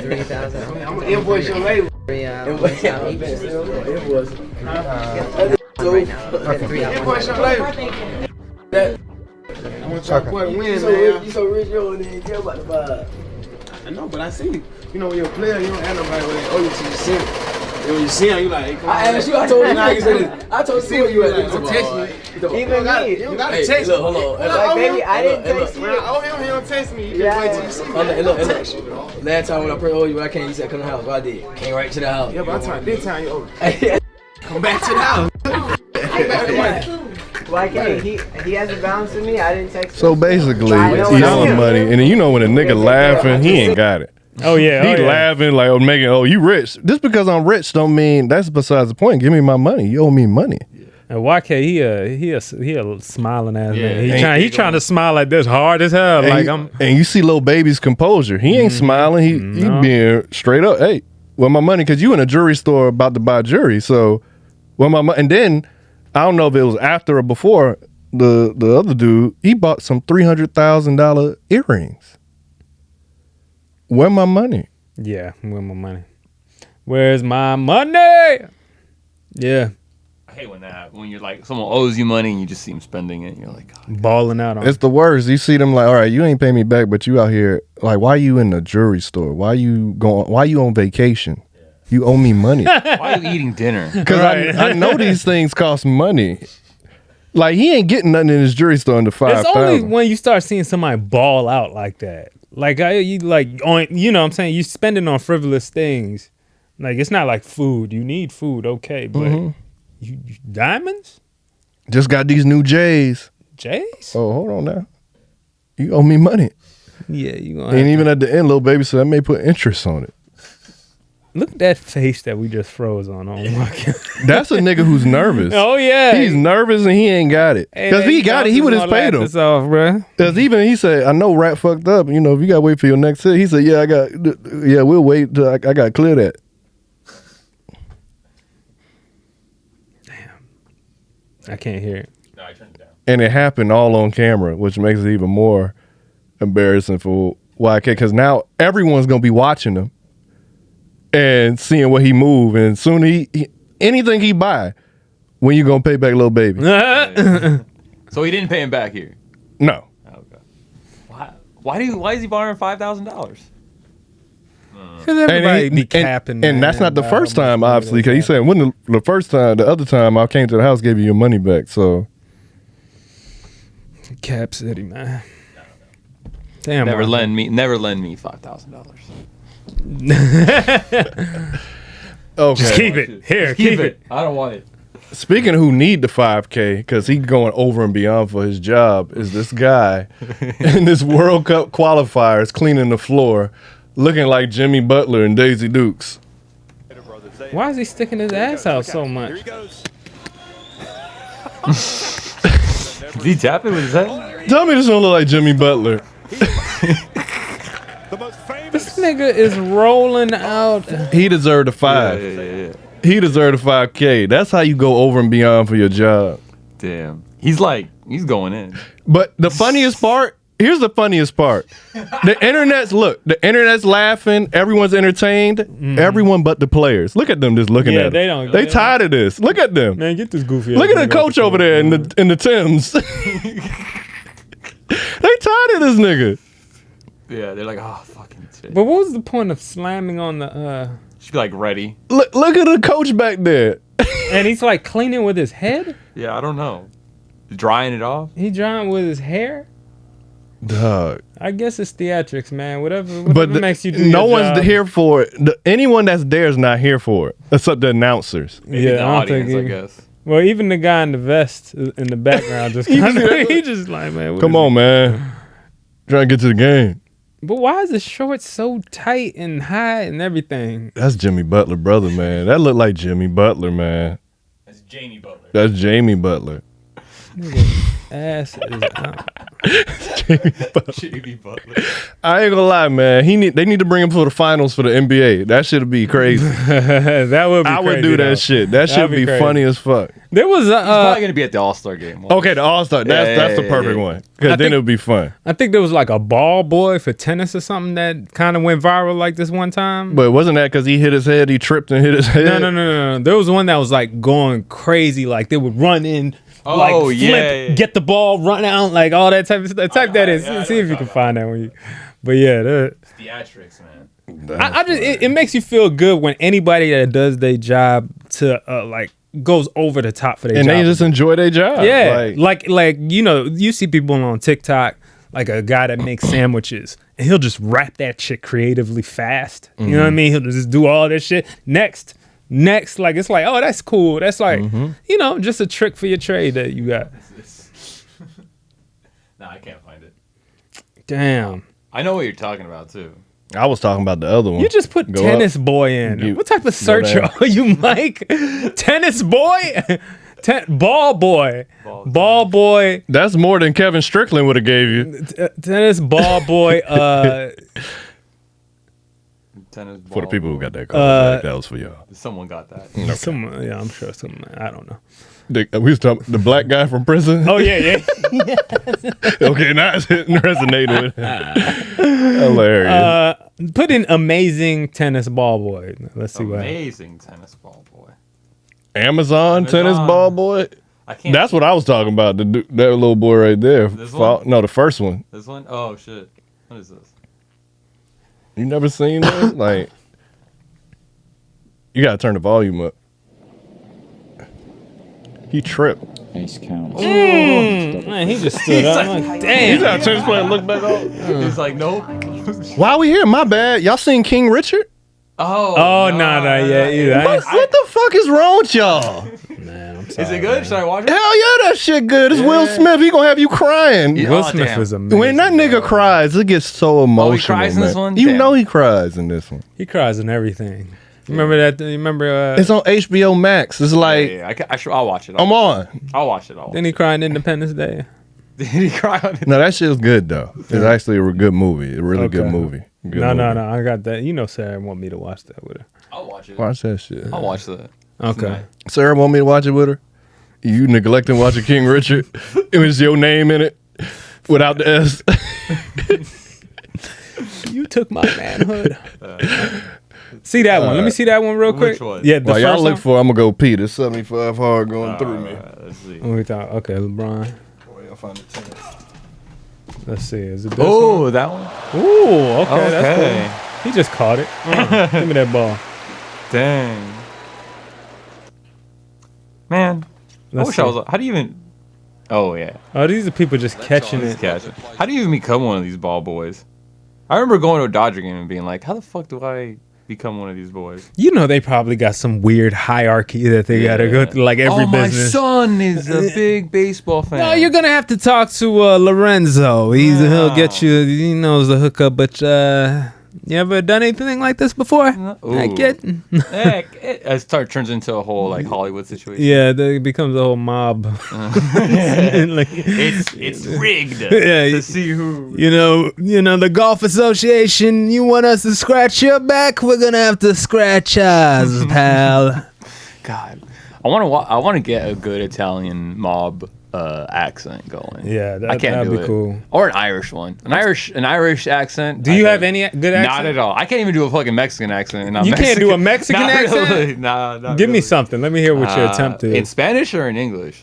Speaker 2: 3,000. I'm gonna invoice your label. Invoice your label. I want y'all to win, man. You so rich, you don't even care about the vibe. I know, but I see you. You know, when you're a player, you don't have nobody when they owe you till you see him. And when you see him, you like, hey, come on. I asked you, I told you how you said it. I told you where you at. I'm texting you.
Speaker 7: Even me.
Speaker 2: You don't gotta text me.
Speaker 7: Look, hold on. Like, baby, I didn't text you.
Speaker 2: When I owe him, he don't text me. You can wait till you see me.
Speaker 7: Look. Last time when I prayed, you, I came, you said, come to the house. Well, I did. Came right to the house.
Speaker 2: Yeah, but this time you owe me. Come back to the house. Come back to money.
Speaker 7: Why can't he has a balance with me? I didn't text him.
Speaker 3: So basically, he owes money, and you know when a nigga laughing, he ain't got it.
Speaker 5: Oh yeah,
Speaker 3: He laughing like, making, you rich. Just because I'm rich don't mean that's besides the point. Give me my money. You owe me money.
Speaker 5: And YK, he a smiling ass man.
Speaker 6: Yeah.
Speaker 5: He trying to smile like this hard as hell.
Speaker 3: And you see little baby's composure. He ain't smiling. He being straight up. Hey, where my money? Because you in a jewelry store about to buy jewelry. So where my money? And then I don't know if it was after or before the other dude. He bought some $300,000 earrings. Where my money?
Speaker 5: Yeah, where's my money? Where's my money? Yeah.
Speaker 6: I hate when that happens. When you're like, someone owes you money and you just see them spending it. And you're like, God.
Speaker 5: Balling out on
Speaker 3: It's the worst. You see them like, all right, you ain't pay me back, but you out here like, why you in the jewelry store? Why you on vacation? You owe me money.
Speaker 6: Why are you eating dinner?
Speaker 3: Because I know these things cost money. Like he ain't getting nothing in his jewelry store under $5,000.
Speaker 5: It's only when you start seeing somebody ball out like that. Like you know what I'm saying? You spending on frivolous things. Like it's not like food. You need food, okay, but you diamonds?
Speaker 3: Just got these new J's.
Speaker 5: J's?
Speaker 3: Oh, hold on now. You owe me money.
Speaker 5: Yeah, you gonna.
Speaker 3: And even at the end, little baby said I may put interest on it.
Speaker 5: Look at that face that we just froze on. Oh my God.
Speaker 3: That's a nigga who's nervous.
Speaker 5: Oh yeah,
Speaker 3: He's nervous and he ain't got it. Because if he got it, he would have paid him.
Speaker 5: Bro.
Speaker 3: Because even he said, I know Rat fucked up. You know, if you got to wait for your next hit. He said, we'll wait till I got to clear that.
Speaker 5: Damn. I can't hear it.
Speaker 6: No, I turned it down.
Speaker 3: And it happened all on camera, which makes it even more embarrassing for YK. Because now everyone's going to be watching him and seeing what he move. And soon anything he buy, when you going to pay back little baby?
Speaker 6: So he didn't pay him back here?
Speaker 3: No.
Speaker 6: Okay. Why is he borrowing $5,000?
Speaker 5: Because everybody be capping.
Speaker 3: And that's not the first time, obviously, because he said, when the first time, the other time I came to the house, gave you your money back. So.
Speaker 5: Cap City, man. Damn.
Speaker 6: Never lend me $5,000.
Speaker 3: Okay.
Speaker 5: Just keep it. Here, keep it.
Speaker 6: I don't want it.
Speaker 3: Speaking of who need the 5K, because he going over and beyond for his job, is this guy in this World Cup qualifiers cleaning the floor, looking like Jimmy Butler and Daisy Dukes.
Speaker 5: Why is he sticking his ass out so much?
Speaker 6: Is he tapping with his head?
Speaker 3: Tell me this don't look like Jimmy Butler.
Speaker 5: This nigga is rolling out.
Speaker 3: He deserved a 5.
Speaker 6: Yeah.
Speaker 3: He deserved a 5K. That's how you go over and beyond for your job.
Speaker 6: Damn. He's going in.
Speaker 3: But the funniest part, here's the funniest part. The internet's laughing, everyone's entertained, everyone but the players. Look at them just looking at him. They tired of this. Look at them.
Speaker 5: Man, get this goofy.
Speaker 3: Look at the coach over there in the Timbs. They tired of this nigga.
Speaker 6: Yeah, they're like, oh, fucking shit.
Speaker 5: But what was the point of slamming on the
Speaker 6: She'd be like, ready.
Speaker 3: Look at the coach back there.
Speaker 5: and he's like cleaning with his head?
Speaker 6: Yeah, I don't know. Drying it off?
Speaker 5: He drying with his hair?
Speaker 3: Dog.
Speaker 5: I guess it's theatrics, man. Whatever
Speaker 3: But
Speaker 5: makes you do
Speaker 3: no
Speaker 5: your
Speaker 3: one's
Speaker 5: job.
Speaker 3: here for it. Anyone that's there is not here for it, except the announcers.
Speaker 6: Maybe the
Speaker 5: I don't
Speaker 6: audience,
Speaker 5: think
Speaker 6: I
Speaker 5: he-
Speaker 6: guess.
Speaker 5: Well, even the guy in the vest in the background just kind of, he just like, man. what
Speaker 3: Come
Speaker 5: is
Speaker 3: on, man. Trying to get to the game.
Speaker 5: But why is the shorts so tight and high and everything?
Speaker 3: That's Jimmy Butler, brother, man. That look like Jimmy Butler, man.
Speaker 6: That's Jamie Butler.
Speaker 3: That's Jamie Butler.
Speaker 5: Ass is out.
Speaker 6: Jamie Butler.
Speaker 3: I ain't gonna lie, man. They need to bring him for the finals for the NBA. That should be crazy.
Speaker 5: That would be
Speaker 3: I would
Speaker 5: crazy,
Speaker 3: do that
Speaker 5: though.
Speaker 3: shit. That should
Speaker 5: That'd
Speaker 3: be
Speaker 5: crazy.
Speaker 3: funny as fuck.
Speaker 5: There was
Speaker 6: He's probably going to be at the All-Star game.
Speaker 3: Okay, the All-Star. That's the perfect
Speaker 6: yeah.
Speaker 3: one. Because then it would be fun.
Speaker 5: I think there was like a ball boy for tennis or something that kind of went viral like this one time.
Speaker 3: But wasn't that because he hit his head? He tripped and hit his head?
Speaker 5: No. There was one that was like going crazy. Like they would run in, like flip, get the ball, run out, like all that type of stuff. Type that in. See if you can find that one. But yeah,
Speaker 6: Theatrics, man.
Speaker 5: I just it makes you feel good when anybody that does their job to like goes over the top for their
Speaker 3: And
Speaker 5: job.
Speaker 3: they just enjoy their job.
Speaker 5: Yeah, like you know, you see people on TikTok, like a guy that makes sandwiches, and he'll just wrap that shit creatively fast. You know what I mean? He'll just do all this shit. Next, like it's like, oh, that's cool. That's like, you know, just a trick for your trade that you got.
Speaker 6: Nah, I can't find it.
Speaker 5: Damn.
Speaker 6: I know what you're talking about, too.
Speaker 3: I was talking about the other one.
Speaker 5: You just put
Speaker 3: Go
Speaker 5: tennis
Speaker 3: up.
Speaker 5: boy in. What type of search
Speaker 3: down.
Speaker 5: are you, Mike? Tennis boy? Ball boy. Ball boy.
Speaker 3: That's more than Kevin Strickland would have gave you.
Speaker 5: Tennis ball boy.
Speaker 6: Tennis ball.
Speaker 3: For the people who got that call, back, that was for y'all.
Speaker 6: Someone got that.
Speaker 5: Someone, yeah, I'm sure someone. I don't know.
Speaker 3: We was talking the black guy from prison.
Speaker 5: Oh yeah.
Speaker 3: Okay, now it's resonating with hilarious.
Speaker 5: Put in amazing tennis ball boy. Let's see what.
Speaker 6: Amazing tennis ball boy.
Speaker 3: Amazon tennis ball boy.
Speaker 6: I can't.
Speaker 3: That's what I was talking about. That little boy right there.
Speaker 6: This one?
Speaker 3: No, the first one.
Speaker 6: This one? Oh shit. What is this?
Speaker 3: You never seen this? Like, you gotta turn the volume up. He tripped.
Speaker 8: Ace count.
Speaker 5: Man, he just stood up. I'm like, damn.
Speaker 3: He's out tennis player. Look back on.
Speaker 6: He's like, nope.
Speaker 3: Why are we here? My bad. Y'all seen King Richard?
Speaker 5: Oh, nah, yeah, either.
Speaker 3: What the fuck is wrong with y'all?
Speaker 5: Man, I'm sorry.
Speaker 6: Is it good? Should I watch it?
Speaker 3: Hell yeah, that shit good. It's Will Smith. He gonna have you crying.
Speaker 5: Will Smith is amazing.
Speaker 3: When that nigga cries, it gets so emotional.
Speaker 6: cries in this one?
Speaker 3: You
Speaker 6: Damn.
Speaker 3: know he cries in this one.
Speaker 5: He cries in everything. Remember that? You remember?
Speaker 3: It's on HBO Max. It's like,
Speaker 6: I'll watch it.
Speaker 3: I'm on.
Speaker 6: I'll watch it.
Speaker 5: Then he cried on Independence Day.
Speaker 6: Did he cry on it?
Speaker 3: No, that shit's good though. It's actually a good movie. A really good movie. Good
Speaker 5: No,
Speaker 3: movie.
Speaker 5: I got that. You know, Sarah want me to watch that with her.
Speaker 6: I'll watch it.
Speaker 3: Watch that shit.
Speaker 6: I'll watch that.
Speaker 5: Okay.
Speaker 3: Sarah want me to watch it with her? You neglecting watching King Richard? It was your name in it without the S.
Speaker 5: You took my manhood. See that one. Let me see that one real quick.
Speaker 6: Which one?
Speaker 5: Yeah, the
Speaker 3: While y'all
Speaker 5: first
Speaker 3: look
Speaker 5: one.
Speaker 3: for, I'm gonna go pee. There's 75 hard going through me.
Speaker 6: Let's see.
Speaker 5: We thought, okay, LeBron.
Speaker 3: I'll find the tennis.
Speaker 5: Let's see. Is it this one?
Speaker 6: Oh, that one?
Speaker 5: Ooh, okay, that's
Speaker 6: Okay.
Speaker 5: cool. He just caught it. Give me that ball.
Speaker 6: Dang. Man. I wish I was. How do you even. Oh, yeah.
Speaker 5: Oh, these are people just catching it.
Speaker 6: How do you even become one of these ball boys? I remember going to a Dodger game and being like, how the fuck do I become one of these boys?
Speaker 5: You know, they probably got some weird hierarchy that they gotta go through, like every business.
Speaker 6: My son is a big baseball fan.
Speaker 5: No, you're gonna have to talk to Lorenzo. He'll get you. He knows the hookup. But you ever done anything like this before? I get.
Speaker 6: It turns into a whole like Hollywood situation.
Speaker 5: Yeah, it becomes a whole mob. Like,
Speaker 6: it's rigged
Speaker 5: to
Speaker 6: see who.
Speaker 5: You know, the golf association. You want us to scratch your back? We're gonna have to scratch ours, pal.
Speaker 6: God, I want to get a good Italian mob accent going.
Speaker 5: Yeah,
Speaker 6: I can't
Speaker 5: that'd
Speaker 6: do
Speaker 5: be
Speaker 6: it.
Speaker 5: cool.
Speaker 6: Or an Irish one. An Irish accent.
Speaker 5: Do you have any good accent?
Speaker 6: Not at all. I can't even do a fucking Mexican accent. And I'm
Speaker 5: You can't do a Mexican
Speaker 6: Not
Speaker 5: accent?
Speaker 6: Really. Nah, not
Speaker 5: Give me
Speaker 6: really.
Speaker 5: something. Let me hear what your attempt is.
Speaker 6: In Spanish or in English?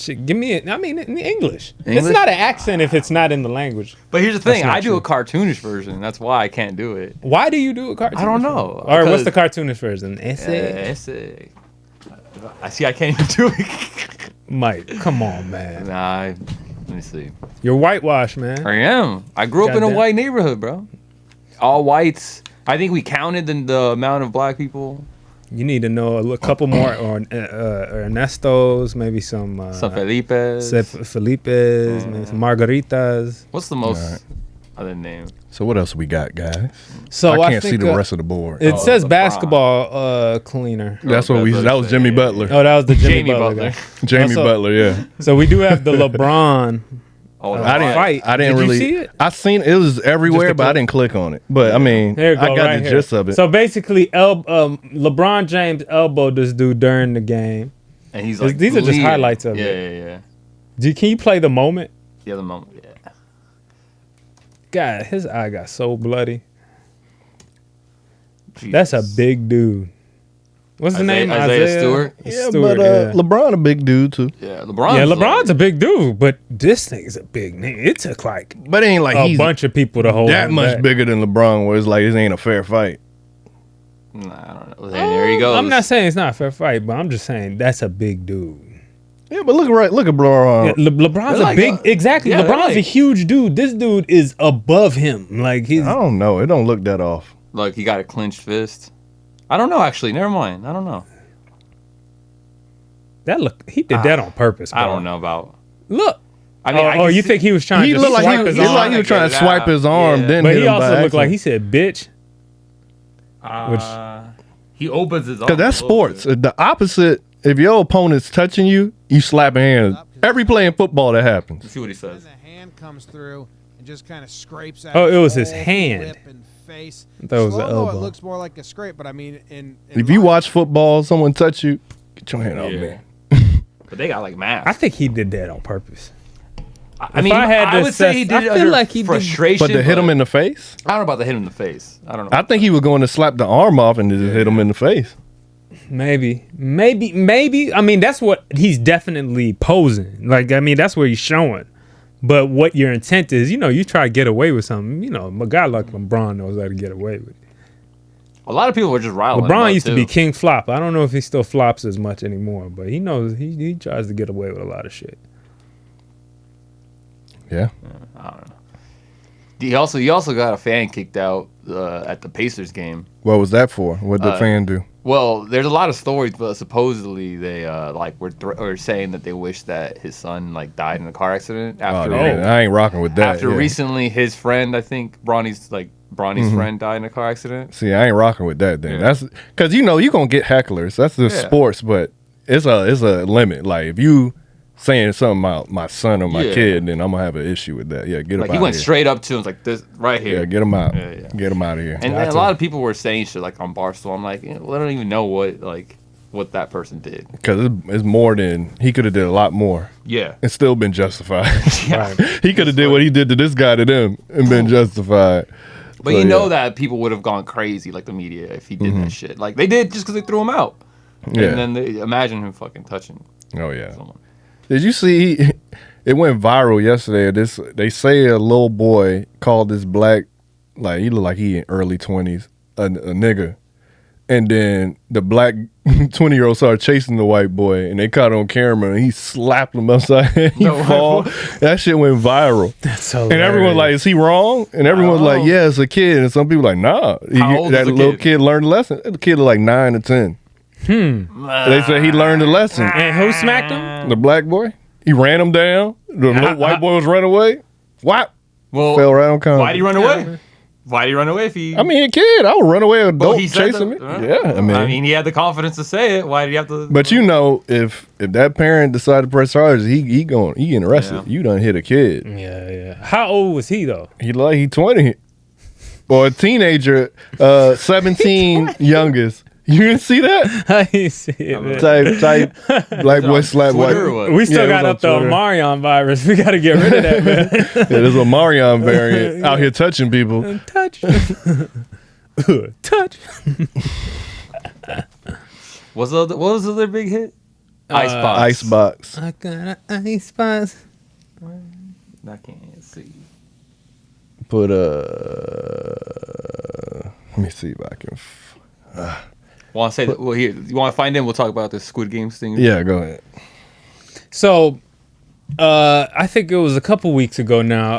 Speaker 5: Give me it. I mean, in English. It's
Speaker 6: English?
Speaker 5: not an accent if it's not in the language.
Speaker 6: But here's the thing.
Speaker 5: not
Speaker 6: I do
Speaker 5: true.
Speaker 6: a cartoonish version. That's why I can't do it.
Speaker 5: Why do you do a cartoon?
Speaker 6: I don't know.
Speaker 5: Or what's the cartoonish version? Essay?
Speaker 6: Essay. I see. I can't even do it.
Speaker 5: Mike, come on, man.
Speaker 6: Nah. Let me see.
Speaker 5: You're whitewashed, man.
Speaker 6: I am. I grew up in a
Speaker 5: Goddamn.
Speaker 6: white neighborhood, bro. All whites. I think we counted the amount of black people.
Speaker 5: You need to know a couple more, or Ernestos, maybe some
Speaker 6: Felipes.
Speaker 5: Felipes, maybe some Margaritas.
Speaker 6: What's the most other name?
Speaker 3: So what else we got, guys?
Speaker 5: So
Speaker 3: I can't see
Speaker 5: think,
Speaker 3: the rest of the board.
Speaker 5: It says
Speaker 6: LeBron.
Speaker 5: basketball cleaner.
Speaker 3: That's what we. That was Jimmy Butler.
Speaker 5: Oh, that was the Jimmy
Speaker 6: Jamie
Speaker 5: Butler.
Speaker 6: Butler.
Speaker 5: guy.
Speaker 3: Jamie
Speaker 5: Also-
Speaker 3: Butler. Yeah.
Speaker 5: So we do have the LeBron.
Speaker 3: I didn't.
Speaker 5: fight.
Speaker 3: I didn't
Speaker 5: Did you
Speaker 3: really.
Speaker 5: see it?
Speaker 3: I seen it was everywhere, but I didn't click on it. But I mean,
Speaker 5: Here you
Speaker 3: I
Speaker 5: go,
Speaker 3: got
Speaker 5: right
Speaker 3: the
Speaker 5: here.
Speaker 3: gist of it.
Speaker 5: So basically, LeBron James elbowed this dude during the game.
Speaker 6: And he's like,
Speaker 5: These are just
Speaker 6: bleeding.
Speaker 5: highlights of
Speaker 6: yeah,
Speaker 5: it.
Speaker 6: Yeah.
Speaker 5: Can you play the moment?
Speaker 6: The other moment. Yeah.
Speaker 5: God, his eye got so bloody.
Speaker 6: Jesus.
Speaker 5: That's a big dude. What's the name?
Speaker 6: Isaiah Stewart?
Speaker 3: Yeah,
Speaker 5: Stewart,
Speaker 3: but
Speaker 5: yeah.
Speaker 3: LeBron a big dude too.
Speaker 6: Yeah, LeBron.
Speaker 5: Yeah, LeBron's a big dude, but this thing is a big name. It took like
Speaker 3: But it ain't like
Speaker 5: a
Speaker 3: he's
Speaker 5: bunch of people to hold
Speaker 3: that
Speaker 5: him
Speaker 3: much
Speaker 5: back.
Speaker 3: bigger than LeBron. Where it's like this ain't a fair fight.
Speaker 6: Nah, I don't know. There he goes.
Speaker 5: I'm not saying it's not a fair fight, but I'm just saying that's a big dude.
Speaker 3: Yeah, but look at LeBron.
Speaker 5: Yeah, LeBron's
Speaker 6: They're like
Speaker 5: exactly.
Speaker 6: yeah, they're
Speaker 5: LeBron's a
Speaker 6: like-
Speaker 5: huge dude. This dude is above him. Like he's
Speaker 3: I don't know. It don't look that off.
Speaker 6: Like he got a clenched fist. I don't know. Actually, never mind. I don't know.
Speaker 5: he did that on purpose. Bro.
Speaker 6: I don't know about.
Speaker 5: Look,
Speaker 6: I mean,
Speaker 5: you think he was trying
Speaker 3: He
Speaker 5: to
Speaker 3: looked like
Speaker 5: swipe his arm?
Speaker 3: he was trying to
Speaker 6: Get it
Speaker 3: swipe
Speaker 6: out.
Speaker 3: his arm.
Speaker 6: Yeah.
Speaker 3: Then
Speaker 5: But
Speaker 3: hit
Speaker 5: he
Speaker 3: him
Speaker 5: also
Speaker 3: by
Speaker 5: looked like
Speaker 3: accident.
Speaker 5: he said, "Bitch."
Speaker 6: He opens his arm.
Speaker 3: Because that's
Speaker 6: a little
Speaker 3: sports.
Speaker 6: bit.
Speaker 3: The opposite, if your opponent's touching you, you slap a hand. Every play in football that happens.
Speaker 6: Let's see what he says.
Speaker 8: The hand comes through and just kind of scrapes out.
Speaker 5: Oh, it was his
Speaker 8: whole
Speaker 5: hand.
Speaker 8: lip and face.
Speaker 5: That was the
Speaker 8: Slow-mo,
Speaker 5: elbow.
Speaker 8: It looks more like a scrape, but I mean, in
Speaker 3: If you watch football, someone touch you, get your hand off
Speaker 6: Yeah.
Speaker 3: me.
Speaker 6: But they got like masks.
Speaker 5: I think he did that on purpose.
Speaker 6: I mean,
Speaker 5: I had to
Speaker 6: would say he
Speaker 5: assess-
Speaker 6: did
Speaker 5: I
Speaker 6: it
Speaker 5: feel
Speaker 6: under
Speaker 5: like he did-
Speaker 6: frustration.
Speaker 3: But to hit him in the face,
Speaker 6: I don't know about the hit him in the face. I don't know.
Speaker 3: I think he was going to slap the arm off and just hit him in the face.
Speaker 5: Maybe. I mean, that's what he's definitely posing. Like, I mean, that's what he's showing. But what your intent is, you try to get away with something. A guy like LeBron knows how to get away with it.
Speaker 6: A lot of people were just riling him
Speaker 5: LeBron
Speaker 6: up,
Speaker 5: used to
Speaker 6: too.
Speaker 5: be king flop. I don't know if he still flops as much anymore, but he knows he tries to get away with a lot of shit.
Speaker 3: Yeah.
Speaker 6: I don't know. He also got a fan kicked out at the Pacers game.
Speaker 3: What was that for? What did the fan do?
Speaker 6: Well, there's a lot of stories, but supposedly they were saying that they wish that his son died in a car accident after.
Speaker 3: I ain't rocking with that.
Speaker 6: After
Speaker 3: yeah.
Speaker 6: recently, his friend, I think Bronny's friend died in a car accident.
Speaker 3: See, I ain't rocking with that. Then
Speaker 6: Yeah.
Speaker 3: that's because you gonna get hecklers. That's the sports, but it's a limit. Like if you saying something about my son or my kid, then I'm gonna have an issue with that. Yeah, get him out.
Speaker 6: He went
Speaker 3: here.
Speaker 6: straight up to him, like this right here.
Speaker 3: Yeah, get him out.
Speaker 6: Yeah, yeah.
Speaker 3: Get him out of here.
Speaker 6: And a lot of people were saying shit on Barstool. I'm like, well, I don't even know what that person did.
Speaker 3: Because it's more than he could have did a lot more.
Speaker 6: Yeah.
Speaker 3: And still been justified.
Speaker 6: Yeah.
Speaker 3: He could have did what he did to this guy to them and been justified.
Speaker 6: But
Speaker 3: So,
Speaker 6: you know that people would have gone crazy, like the media, if he did that shit. Like they did just because they threw him out.
Speaker 3: Yeah.
Speaker 6: And then they imagine him fucking touching
Speaker 3: Oh yeah.
Speaker 6: someone.
Speaker 3: Did you see? It went viral yesterday. They say a little boy called this black, he looked like he in early 20s, a nigga, and then the black 20-year-old started chasing the white boy, and they caught it on camera, and he slapped him upside. He fall. That shit went viral.
Speaker 5: That's so.
Speaker 3: And everyone's like, "Is he wrong?" And everyone's like, "Yeah, it's a kid." And some people like, "Nah."
Speaker 6: How old
Speaker 3: That
Speaker 6: is the
Speaker 3: little
Speaker 6: kid?
Speaker 3: kid learned a lesson. The kid was like 9 or 10. They said he learned a lesson.
Speaker 5: And who smacked him?
Speaker 3: The black boy, he ran him down. The little white boy was running away. Whap!
Speaker 6: Well,
Speaker 3: Fell right on comedy.
Speaker 6: why did he run away? Why did he run away if he?
Speaker 3: I mean, a kid. I would run away. An
Speaker 6: Well,
Speaker 3: adult
Speaker 6: he said
Speaker 3: chasing
Speaker 6: that-
Speaker 3: me. Yeah, I mean,
Speaker 6: he had the confidence to say it. Why did he have to?
Speaker 3: but if that parent decided to press charges, he getting arrested.
Speaker 6: Yeah.
Speaker 3: You done hit a kid.
Speaker 5: Yeah. How old was he though?
Speaker 3: He 20, or a teenager, 17 youngest. You didn't see that?
Speaker 5: I didn't see it, man.
Speaker 3: Type black boy slap white.
Speaker 6: Twitter or what?
Speaker 5: We still
Speaker 3: Yeah, it
Speaker 5: got
Speaker 3: was
Speaker 5: up the
Speaker 3: on Twitter.
Speaker 5: Omarion virus. We got to get rid of that, man.
Speaker 3: Yeah, there's a Omarion variant out here touching people.
Speaker 5: Touch. Touch.
Speaker 6: What was the other big hit? Icebox.
Speaker 3: Icebox.
Speaker 5: I got an icebox.
Speaker 6: I can't see.
Speaker 3: Put let me see if I can.
Speaker 6: Want to say that? Well, here you want to find in? We'll talk about this Squid Games thing.
Speaker 3: Yeah, go ahead.
Speaker 5: So, I think it was a couple weeks ago now.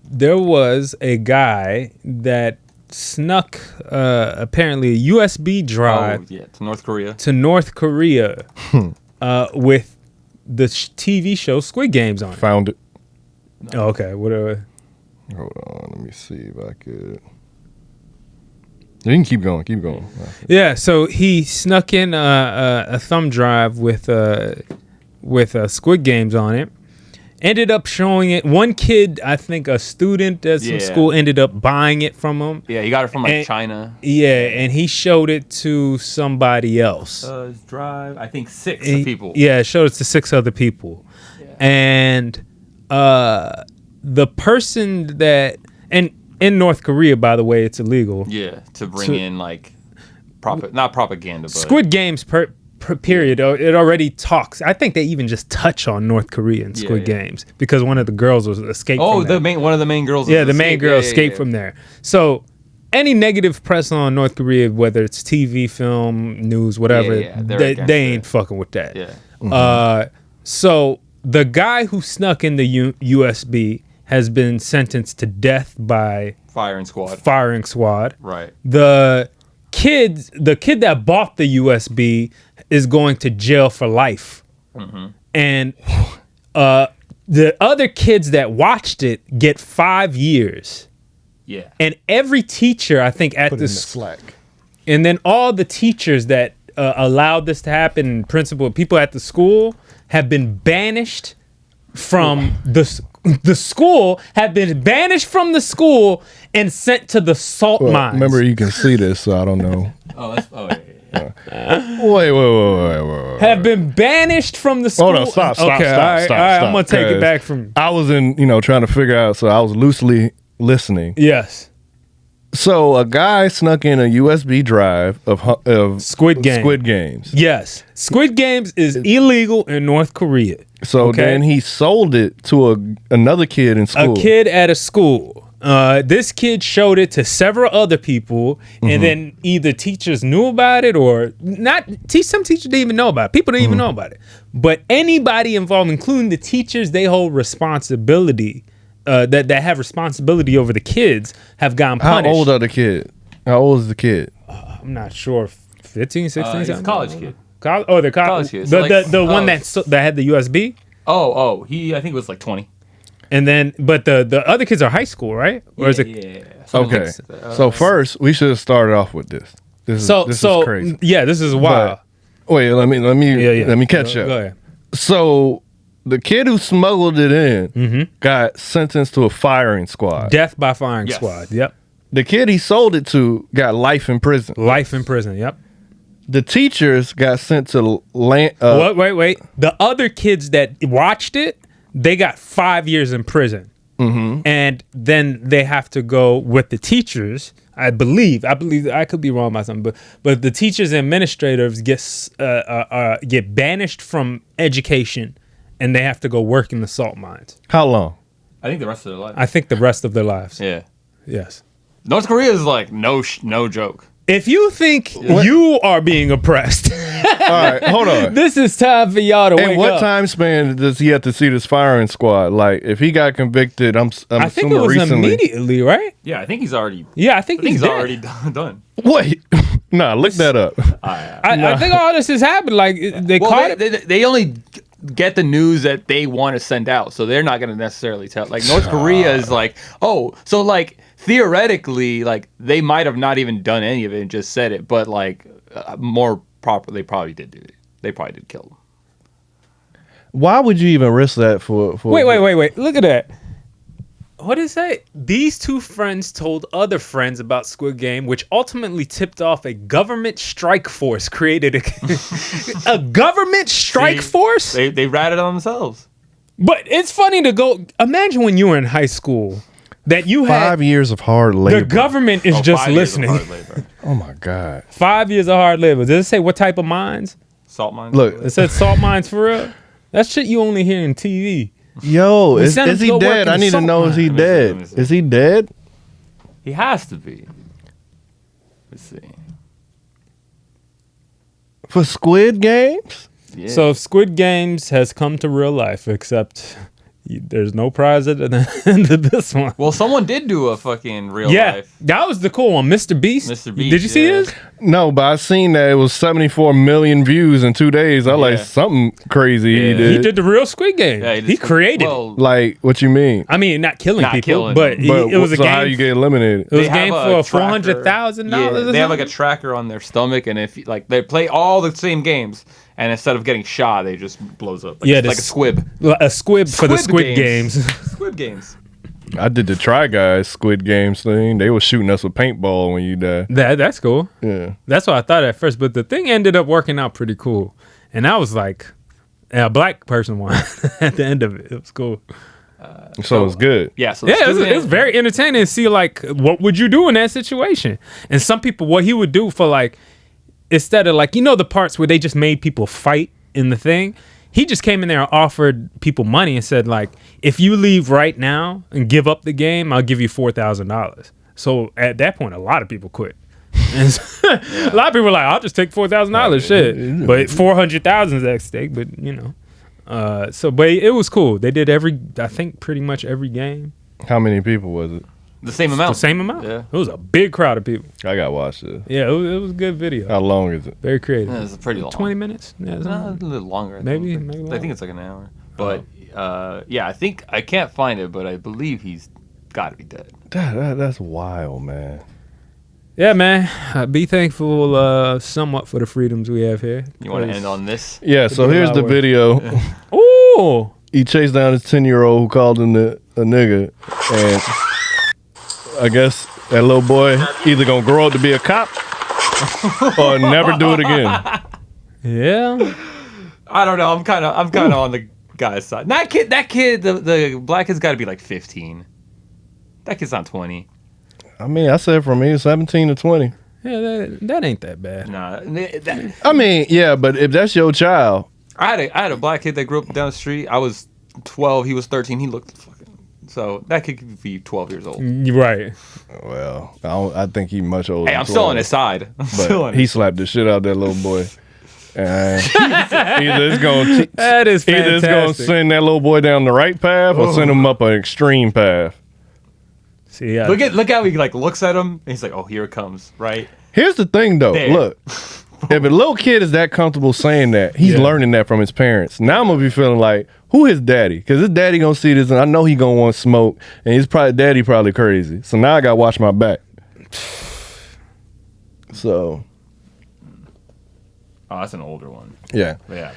Speaker 5: There was a guy that snuck apparently a USB drive
Speaker 6: Oh yeah, to North Korea.
Speaker 5: to North Korea with the TV show Squid Games on it.
Speaker 3: Found it.
Speaker 5: Oh, okay, whatever.
Speaker 3: Hold on, let me see if I could. You can keep going. Keep going.
Speaker 5: Yeah, so he snuck in a thumb drive with Squid Games on it. Ended up showing it. One kid, I think a student at some school, ended up buying it from him.
Speaker 6: Yeah, he got it from
Speaker 5: And-
Speaker 6: China.
Speaker 5: Yeah, and he showed it to somebody else.
Speaker 6: His drive, I think 6 people.
Speaker 5: Yeah, showed it to 6 other people. And the person that, and in North Korea, by the way, it's illegal.
Speaker 6: Yeah, to bring in not propaganda, but
Speaker 5: Squid Games period, it already talks. I think they even just touch on North Korea in Squid Games because one of the girls was escaped.
Speaker 6: Oh,
Speaker 5: from
Speaker 6: one of the main girls.
Speaker 5: Yeah, the main girl escaped from there. So any negative press on North Korea, whether it's TV, film, news, whatever, they ain't fucking with that.
Speaker 6: Yeah.
Speaker 5: So the guy who snuck in the USB has been sentenced to death by
Speaker 6: Firing squad.
Speaker 5: Right. The kid that bought the USB is going to jail for life. And The other kids that watched it get 5 years.
Speaker 6: Yeah.
Speaker 5: And every teacher, I think, at
Speaker 3: Put it in
Speaker 5: this
Speaker 3: the Slack.
Speaker 5: and then all the teachers that allowed this to happen, principal, people at the school, have been banished from the school, have been banished from the school and sent to the salt mines.
Speaker 3: Remember, you can see this, so I don't know. Wait.
Speaker 5: Have been banished from the school.
Speaker 3: Oh no! Stop!
Speaker 5: All right, I'm gonna take it back from.
Speaker 3: I was trying to figure out, so I was loosely listening.
Speaker 5: Yes.
Speaker 3: So a guy snuck in a USB drive of
Speaker 5: Squid
Speaker 3: Games.
Speaker 5: Yes, Squid Games is illegal in North Korea.
Speaker 3: So then he sold it to another kid in school.
Speaker 5: A kid at a school. This kid showed it to several other people, and then either teachers knew about it or not. Some teachers didn't even know about it. People didn't even know about it. But anybody involved, including the teachers, they hold responsibility. That have responsibility over the kids have gotten punished.
Speaker 3: How old are the kid? How old is the kid?
Speaker 5: I'm not sure. 15, 16,
Speaker 6: He's a
Speaker 5: something?
Speaker 6: college kid.
Speaker 5: The college
Speaker 6: kid.
Speaker 5: The one that had the USB.
Speaker 6: He I think it was like 20.
Speaker 5: And then, but the other kids are high school, right? Or is it?
Speaker 6: Yeah.
Speaker 3: Okay. So first, we should have started off with this. This is crazy.
Speaker 5: Yeah, this is wild.
Speaker 3: But, wait, let me catch up.
Speaker 5: Go ahead.
Speaker 3: So the kid who smuggled it in got sentenced to a firing squad.
Speaker 5: Death by firing squad. Yep.
Speaker 3: The kid he sold it to got life in prison.
Speaker 5: Life in prison. Yep.
Speaker 3: The teachers got sent to land.
Speaker 5: Wait. The other kids that watched it, they got 5 years in prison, and then they have to go with the teachers. I believe I could be wrong about something, but the teachers and administrators get banished from education, and they have to go work in the salt mines.
Speaker 3: How long?
Speaker 6: I think the rest of their life.
Speaker 5: I think the rest of their lives.
Speaker 6: Yeah.
Speaker 5: Yes.
Speaker 6: North Korea is like no joke.
Speaker 5: If you think you are being oppressed,
Speaker 3: all right, hold on.
Speaker 5: This is time for y'all to wake up.
Speaker 3: And what time span does he have to see this firing squad? Like, if he got convicted, I
Speaker 5: think it was
Speaker 3: recently.
Speaker 5: Immediately, right?
Speaker 6: Yeah, I think he's already.
Speaker 5: Yeah, I think he's dead.
Speaker 6: already done.
Speaker 3: Wait, nah, look that up.
Speaker 5: I think all this has happened. Like they caught it.
Speaker 6: They only get the news that they want to send out, so they're not going to necessarily tell. Like North Korea is like, so like theoretically, like they might have not even done any of it and just said it, but like more proper, they probably did do it. They probably did kill them.
Speaker 3: Why would you even risk that for?
Speaker 5: Wait! Look at that. What did it say? These two friends told other friends about Squid Game, which ultimately tipped off a government strike force. Created a government strike force.
Speaker 6: They ratted on themselves.
Speaker 5: But it's funny to go. Imagine when you were in high school that you had
Speaker 3: 5 years of hard labor.
Speaker 5: The government is just listening.
Speaker 3: Oh my God!
Speaker 5: 5 years of hard labor. Does it say what type of mines?
Speaker 6: Salt mines.
Speaker 3: Look,
Speaker 5: it said salt mines for real. That shit you only hear in TV.
Speaker 3: Yo, is he dead? I need to know, is he dead? Is he dead?
Speaker 6: He has to be. Let's see.
Speaker 3: For Squid Games?
Speaker 6: Yeah.
Speaker 5: So Squid Games has come to real life, except there's no prize at the end of this one.
Speaker 6: Well, someone did do a fucking real life.
Speaker 5: That was the cool one, Mr. Beast.
Speaker 6: Mr. Beast.
Speaker 5: Did you see his?
Speaker 3: No, but I seen that it was 74 million views in 2 days. I like something crazy he did.
Speaker 5: He did the real Squid Game. Yeah, he created it.
Speaker 3: Like, what you mean?
Speaker 5: I mean, not killing people, but it was a game.
Speaker 3: How you get eliminated?
Speaker 5: It was a game for $400,000.
Speaker 6: Yeah, they have like a tracker on their stomach, and if like they play all the same games, and instead of getting shot, they just blows up. Like, yeah, like a squib.
Speaker 5: A squib for the Squid Games.
Speaker 6: Squid Games.
Speaker 3: I did the Try Guys Squid Games thing. They were shooting us with paintball when you died.
Speaker 5: That's cool.
Speaker 3: Yeah.
Speaker 5: That's what I thought at first, but the thing ended up working out pretty cool. And I was like, a black person won at the end of it. It was cool.
Speaker 3: So it was good.
Speaker 6: Yeah. So
Speaker 5: it was very entertaining to see, like, what would you do in that situation? And some people, what he would do for, like, instead of, like, the parts where they just made people fight in the thing, he just came in there and offered people money and said, like, if you leave right now and give up the game, I'll give you $4,000. So at that point, a lot of people quit. And a lot of people were like, I'll just take $4,000, shit. But 400,000 is at stake, but, but it was cool. They did I think pretty much every game.
Speaker 3: How many people was it?
Speaker 6: The same amount.
Speaker 5: The same amount.
Speaker 6: Yeah.
Speaker 5: It was a big crowd of people.
Speaker 3: I got to watch this.
Speaker 5: Yeah, it was a good video.
Speaker 3: How long is it?
Speaker 5: Very creative.
Speaker 6: Yeah, it's pretty long.
Speaker 5: 20 minutes? Yeah,
Speaker 6: a little longer.
Speaker 5: Maybe
Speaker 6: I think it's like an hour. But yeah, I think I can't find it, but I believe he's got to be dead.
Speaker 3: That's wild, man.
Speaker 5: Yeah, man. Be thankful somewhat for the freedoms we have here.
Speaker 6: You want to end on this?
Speaker 3: Yeah, so here's the video.
Speaker 5: Ooh.
Speaker 3: He chased down his 10-year-old who called him a nigga. And I guess that little boy either going to grow up to be a cop or never do it again.
Speaker 5: Yeah.
Speaker 6: I don't know. I'm kind of on the guy's side. That kid, the black kid's got to be like 15. That kid's not 20.
Speaker 3: I mean, I said from me 17 to 20.
Speaker 5: Yeah, that ain't that bad.
Speaker 6: Nah.
Speaker 3: I mean, yeah, but if that's your child.
Speaker 6: I had a black kid that grew up down the street. I was 12. He was 13. He looked fucking. So that kid could be 12 years old.
Speaker 5: Right.
Speaker 3: Well, I think he's much older.
Speaker 6: Hey, I'm still on his side.
Speaker 3: He slapped the shit out of that little boy. And either it's gonna
Speaker 5: that is fantastic.
Speaker 3: Either it's gonna send that little boy down the right path or send him up an extreme path.
Speaker 5: See, yeah.
Speaker 6: Look how he like looks at him. And he's like, "Oh, here it comes." Right.
Speaker 3: Here's the thing, though.
Speaker 6: There.
Speaker 3: Look, if a little kid is that comfortable saying that, he's learning that from his parents. Now I'm gonna be feeling like, who his daddy? Because his daddy gonna see this, and I know he gonna want smoke, and his daddy probably crazy. So now I gotta watch my back. So.
Speaker 6: Oh, that's an older one.
Speaker 3: Yeah.
Speaker 6: Yeah.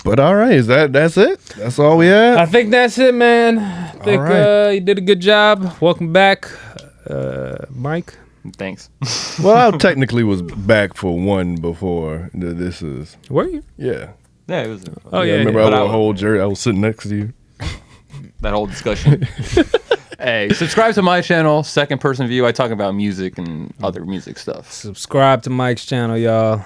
Speaker 3: But all right, that's it? That's all we had?
Speaker 5: I think that's it, man. I think you did a good job. Welcome back, Mike.
Speaker 6: Thanks.
Speaker 3: Well, I technically was back for one before this is.
Speaker 5: Were you?
Speaker 3: Yeah.
Speaker 6: Yeah, it was.
Speaker 5: Oh yeah.
Speaker 3: Remember I wore a whole jersey. I was sitting next to you.
Speaker 6: That whole discussion. Hey, subscribe to my channel, second person view. I talk about music and other music stuff.
Speaker 5: Subscribe to Mike's channel, y'all.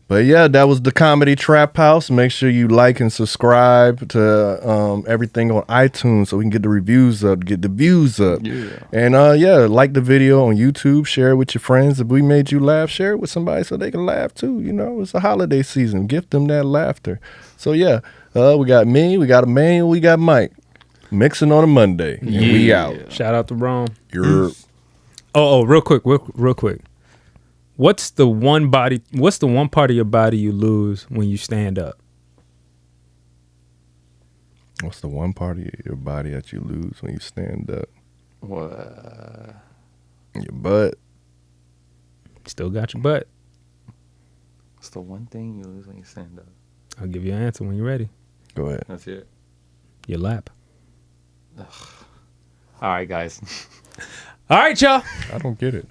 Speaker 3: But yeah, that was the Comedy Trap House. Make sure you like and subscribe to everything on iTunes so we can get the reviews up, get the views up.
Speaker 6: Yeah.
Speaker 3: And like the video on YouTube, share it with your friends. If we made you laugh, share it with somebody so they can laugh too. You know, it's a holiday season. Gift them that laughter. So yeah, we got me, we got Emmanuel, we got Mike. Mixing on a Monday. And we out.
Speaker 5: Shout out to Rome.
Speaker 3: Oh,
Speaker 5: real quick. What's the one part of your body you lose when you stand up?
Speaker 3: What's the one part of your body that you lose when you stand up? Your butt.
Speaker 5: Still got your butt.
Speaker 6: What's the one thing you lose when you stand up?
Speaker 5: I'll give you an answer when you're ready.
Speaker 3: Go ahead.
Speaker 6: That's it.
Speaker 5: Your lap.
Speaker 6: All right, guys.
Speaker 5: All right, y'all.
Speaker 3: I don't get it.